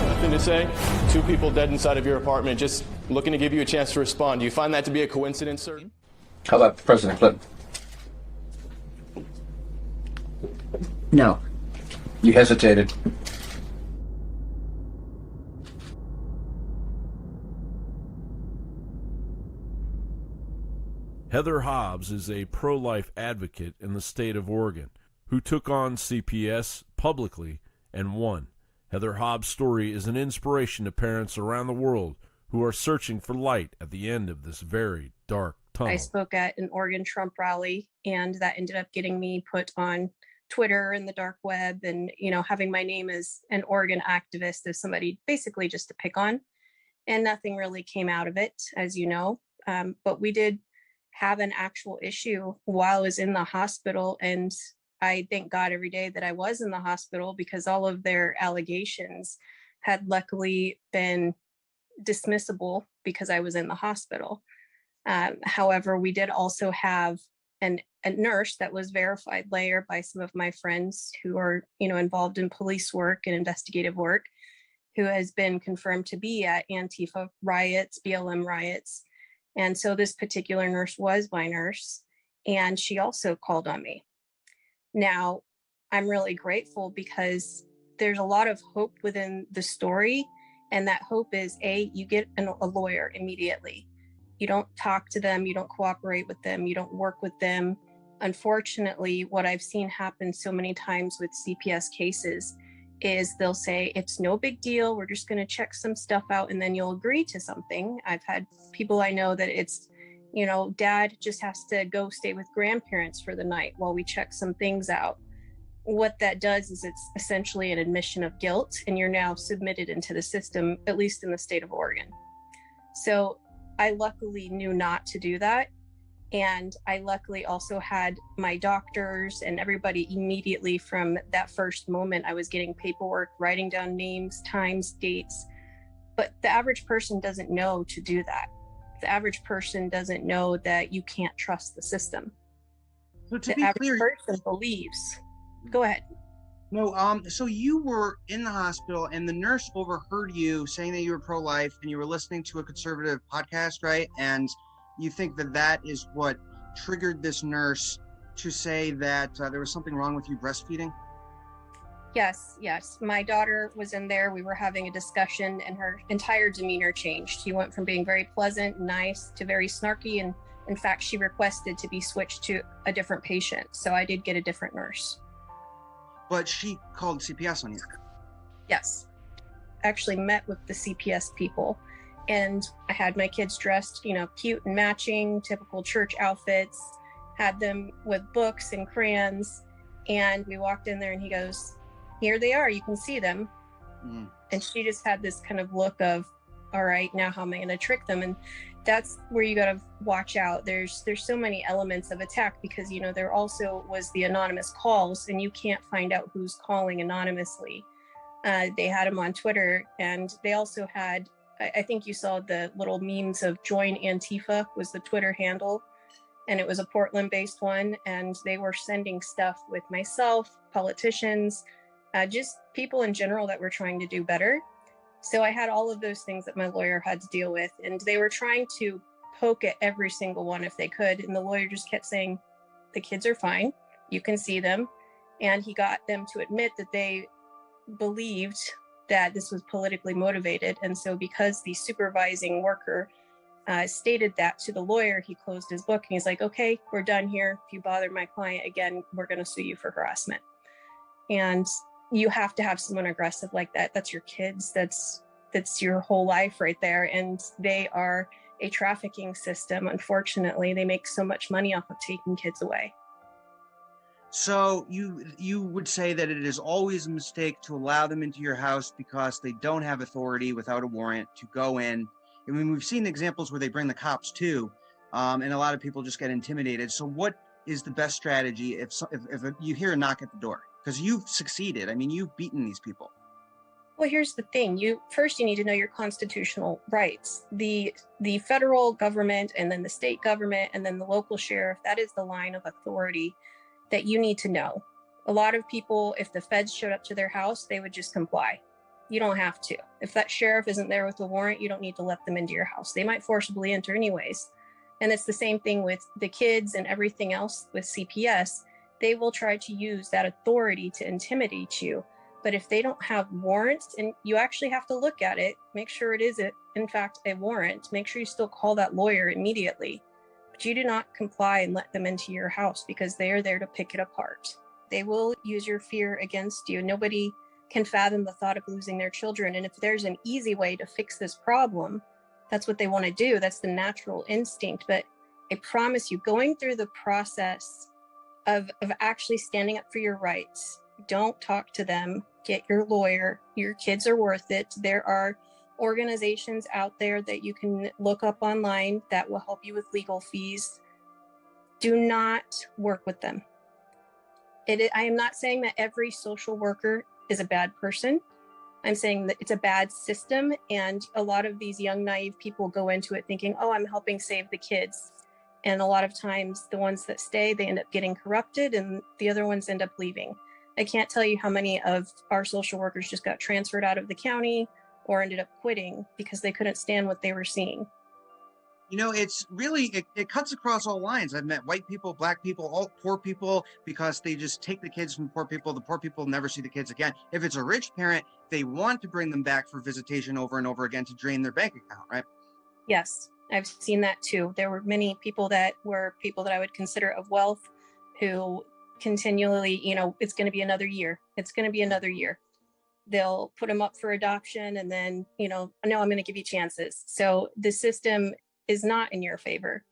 Nothing to say. 2 people dead inside of your apartment, just looking to give you a chance to respond. Do you find that to be a coincidence, sir? How about President Clinton? No. You hesitated. Heather Hobbs is a pro-life advocate in the state of Oregon who took on CPS publicly and won. Heather Hobbs' story is an inspiration to parents around the world who are searching for light at the end of this very dark tunnel. I spoke at an Oregon Trump rally, and that ended up getting me put on Twitter and the dark web, and having my name as an Oregon activist as somebody basically just to pick on, and nothing really came out of it, as you know. But we did have an actual issue while I was in the hospital, and I thank God every day that I was in the hospital because all of their allegations had luckily been dismissible because I was in the hospital. However, we did also have a nurse that was verified later by some of my friends who are, involved in police work and investigative work, who has been confirmed to be at Antifa riots, BLM riots. And so this particular nurse was my nurse, and she also called on me. Now, I'm really grateful because there's a lot of hope within the story. And that hope is, A, you get a lawyer immediately. You don't talk to them. You don't cooperate with them. You don't work with them. Unfortunately, what I've seen happen so many times with CPS cases is they'll say, it's no big deal. We're just going to check some stuff out and then you'll agree to something. I've had people I know that it's, dad just has to go stay with grandparents for the night while we check some things out. What that does is it's essentially an admission of guilt, and you're now submitted into the system, at least in the state of Oregon. So I luckily knew not to do that. And I luckily also had my doctors and everybody immediately from that first moment. I was getting paperwork, writing down names, times, dates. But the average person doesn't know to do that. The average person doesn't know that you can't trust the system. So to the be average clear, person believes. Go ahead. No, so you were in the hospital and the nurse overheard you saying that you were pro-life and you were listening to a conservative podcast, right? And you think that that is what triggered this nurse to say that there was something wrong with you breastfeeding? Yes. My daughter was in there. We were having a discussion and her entire demeanor changed. She went from being very pleasant, nice, to very snarky. And in fact, she requested to be switched to a different patient. So I did get a different nurse. But she called CPS on you. Yes. Actually met with the CPS people. And I had my kids dressed, cute and matching, typical church outfits, had them with books and crayons. And we walked in there and he goes, here they are, you can see them. And she just had this kind of look of, all right, now how am I going to trick them? And that's where you got to watch out. There's so many elements of attack because, there also was the anonymous calls and you can't find out who's calling anonymously. They had them on Twitter, and they also had, I think you saw the little memes of Join Antifa was the Twitter handle. And it was a Portland-based one. And they were sending stuff with myself, politicians, just people in general that were trying to do better. So I had all of those things that my lawyer had to deal with. And they were trying to poke at every single one if they could. And the lawyer just kept saying, the kids are fine. You can see them. And he got them to admit that they believed that this was politically motivated. And so because the supervising worker stated that to the lawyer, he closed his book and he's like, okay, we're done here. If you bother my client again, we're going to sue you for harassment. And you have to have someone aggressive like that. That's your kids. That's your whole life right there. And they are a trafficking system. Unfortunately, they make so much money off of taking kids away. So you would say that it is always a mistake to allow them into your house because they don't have authority without a warrant to go in. I mean, we've seen examples where they bring the cops too, and a lot of people just get intimidated. So what is the best strategy if you hear a knock at the door? Because you've succeeded. I mean, you've beaten these people. Well, here's the thing. You need to know your constitutional rights. The federal government and then the state government and then the local sheriff, that is the line of authority that you need to know. A lot of people, if the feds showed up to their house, they would just comply. You don't have to. If that sheriff isn't there with a warrant, you don't need to let them into your house. They might forcibly enter anyways. And it's the same thing with the kids and everything else with CPS. They will try to use that authority to intimidate you. But if they don't have warrants, and you actually have to look at it, make sure it is, in fact, a warrant, make sure you still call that lawyer immediately. But you do not comply and let them into your house because they are there to pick it apart. They will use your fear against you. Nobody can fathom the thought of losing their children. And if there's an easy way to fix this problem, that's what they want to do. That's the natural instinct. But I promise you, going through the process of actually standing up for your rights, don't talk to them, get your lawyer. Your kids are worth it. There are organizations out there that you can look up online that will help you with legal fees. Do not work with them. I am not saying that every social worker is a bad person. I'm saying that it's a bad system, and a lot of these young, naive people go into it thinking, oh, I'm helping save the kids. And a lot of times the ones that stay, they end up getting corrupted and the other ones end up leaving. I can't tell you how many of our social workers just got transferred out of the county or ended up quitting because they couldn't stand what they were seeing. You know, it's really, it cuts across all lines. I've met white people, black people, all poor people, because they just take the kids from poor people. The poor people never see the kids again. If it's a rich parent, they want to bring them back for visitation over and over again to drain their bank account, right? Yes, I've seen that too. There were many people that I would consider of wealth who continually, it's going to be another year. It's going to be another year. They'll put them up for adoption and then, no, I'm going to give you chances. So the system is not in your favor.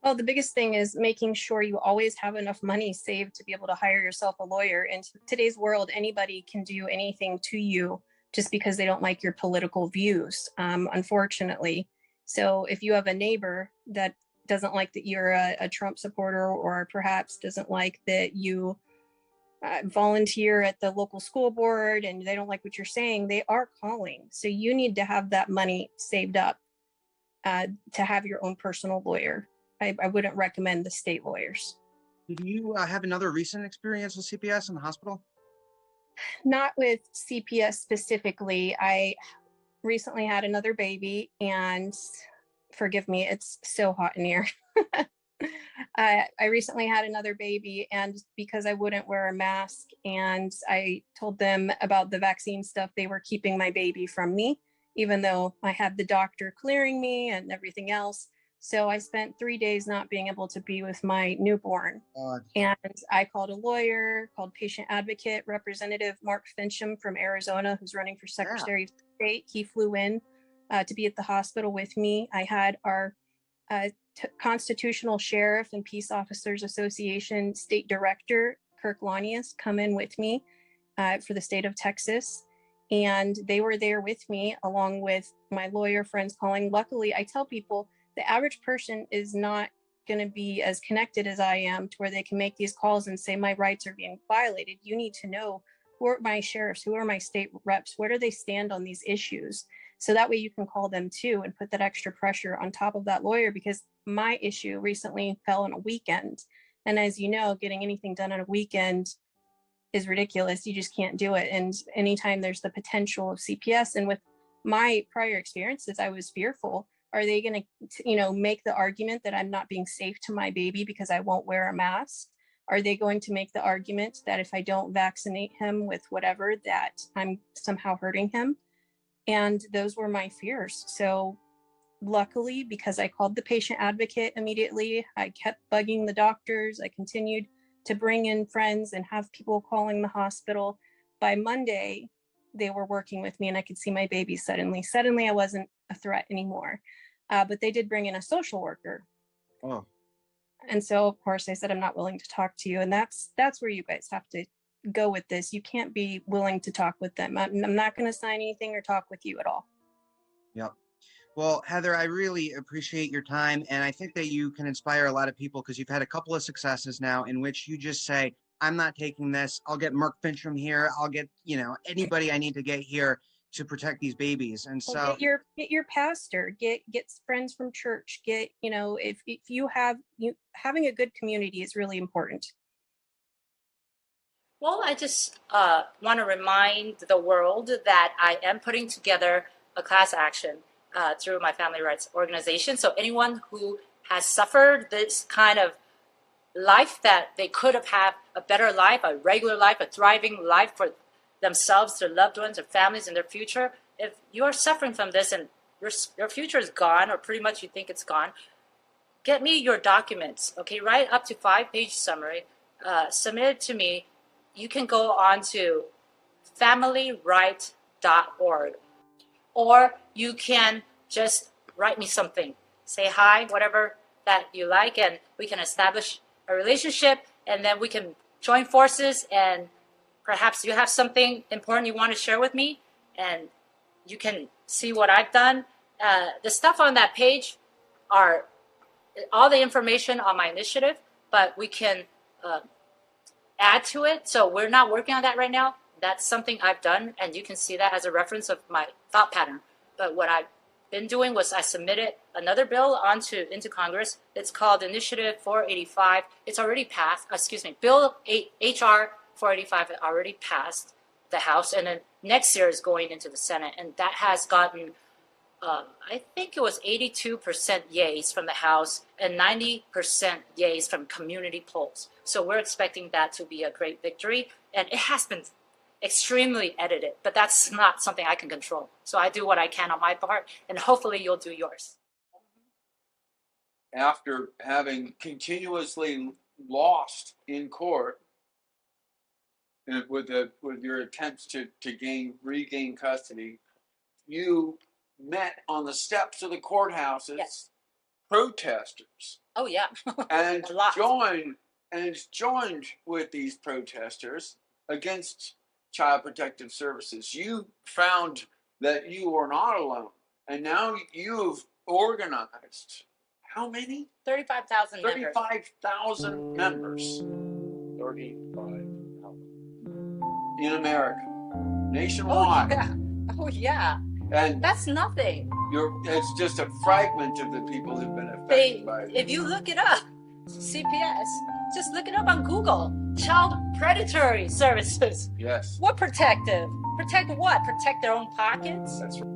Well, the biggest thing is making sure you always have enough money saved to be able to hire yourself a lawyer. In today's world, anybody can do anything to you just because they don't like your political views, unfortunately. So if you have a neighbor that doesn't like that you're a Trump supporter, or perhaps doesn't like that you volunteer at the local school board and they don't like what you're saying, they are calling. So you need to have that money saved up to have your own personal lawyer. I wouldn't recommend the state lawyers. Did you have another recent experience with CPS in the hospital? Not with CPS specifically. I recently had another baby, and forgive me, it's so hot in here. I recently had another baby, and because I wouldn't wear a mask and I told them about the vaccine stuff, they were keeping my baby from me, even though I had the doctor clearing me and everything else. So I spent 3 days not being able to be with my newborn. And I called a lawyer, called patient advocate Representative Mark Fincham from Arizona, who's running for Secretary of State. He flew in to be at the hospital with me. I had our Constitutional Sheriff and Peace Officers Association State Director, Kirk Lanius, come in with me for the state of Texas. And they were there with me along with my lawyer friends calling. Luckily, I tell people the average person is not going to be as connected as I am to where they can make these calls and say my rights are being violated. You need to know who are my sheriffs, who are my state reps, where do they stand on these issues? So that way you can call them too and put that extra pressure on top of that lawyer, because my issue recently fell on a weekend. And as you know, getting anything done on a weekend is ridiculous. You just can't do it. And anytime there's the potential of CPS, and with my prior experiences, I was fearful. Are they going to, make the argument that I'm not being safe to my baby because I won't wear a mask? Are they going to make the argument that if I don't vaccinate him with whatever, that I'm somehow hurting him? And those were my fears. So luckily, because I called the patient advocate immediately, I kept bugging the doctors. I continued to bring in friends and have people calling the hospital. By Monday, they were working with me and I could see my baby suddenly. Suddenly, I wasn't a threat anymore. But they did bring in a social worker. Oh. And so, of course, I said, I'm not willing to talk to you. And that's where you guys have to go with this. You can't be willing to talk with them. I'm not going to sign anything or talk with you at all. Yep. Well, Heather, I really appreciate your time. And I think that you can inspire a lot of people because you've had a couple of successes now in which you just say, I'm not taking this. I'll get Mark Fincham here. I'll get, anybody I need to get here to protect these babies. And Well, so get your pastor, get friends from church, if you having a good community is really important. Well, I just want to remind the world that I am putting together a class action through my family rights organization. So anyone who has suffered this kind of life that they could have had a better life, a regular life, a thriving life for themselves, their loved ones, their families, and their future. If you are suffering from this and your future is gone, or pretty much you think it's gone, get me your documents, okay? Write up to 5-page summary, submit it to me. You can go on to familyright.org, or you can just write me something. Say hi, whatever that you like, and we can establish a relationship, and then we can join forces, and perhaps you have something important you want to share with me, and you can see what I've done. The stuff on that page are all the information on my initiative, but we can add to it. So we're not working on that right now. That's something I've done, and you can see that as a reference of my thought pattern. But what I've been doing was I submitted another bill into Congress. It's called Initiative 485. It's already passed. Bill HR 485 already passed the House, and then next year is going into the Senate, and that has gotten I think it was 82% yays from the House and 90% yays from community polls. So we're expecting that to be a great victory. And it has been extremely edited, but that's not something I can control. So I do what I can on my part, and hopefully you'll do yours. After having continuously lost in court, and with your attempts to regain custody, you met on the steps of the courthouses, yes, protesters. Oh yeah, and joined with these protesters against Child Protective Services. You found that you were not alone, and now you've organized how many? 35,000 members. 35,000 members. 35,000 in America, nationwide. Oh yeah. Oh yeah. And that's nothing. It's just a fragment of the people who've been affected by it. If you look it up, CPS, just look it up on Google. Child predatory services. Yes. What protective? Protect what? Protect their own pockets? That's right.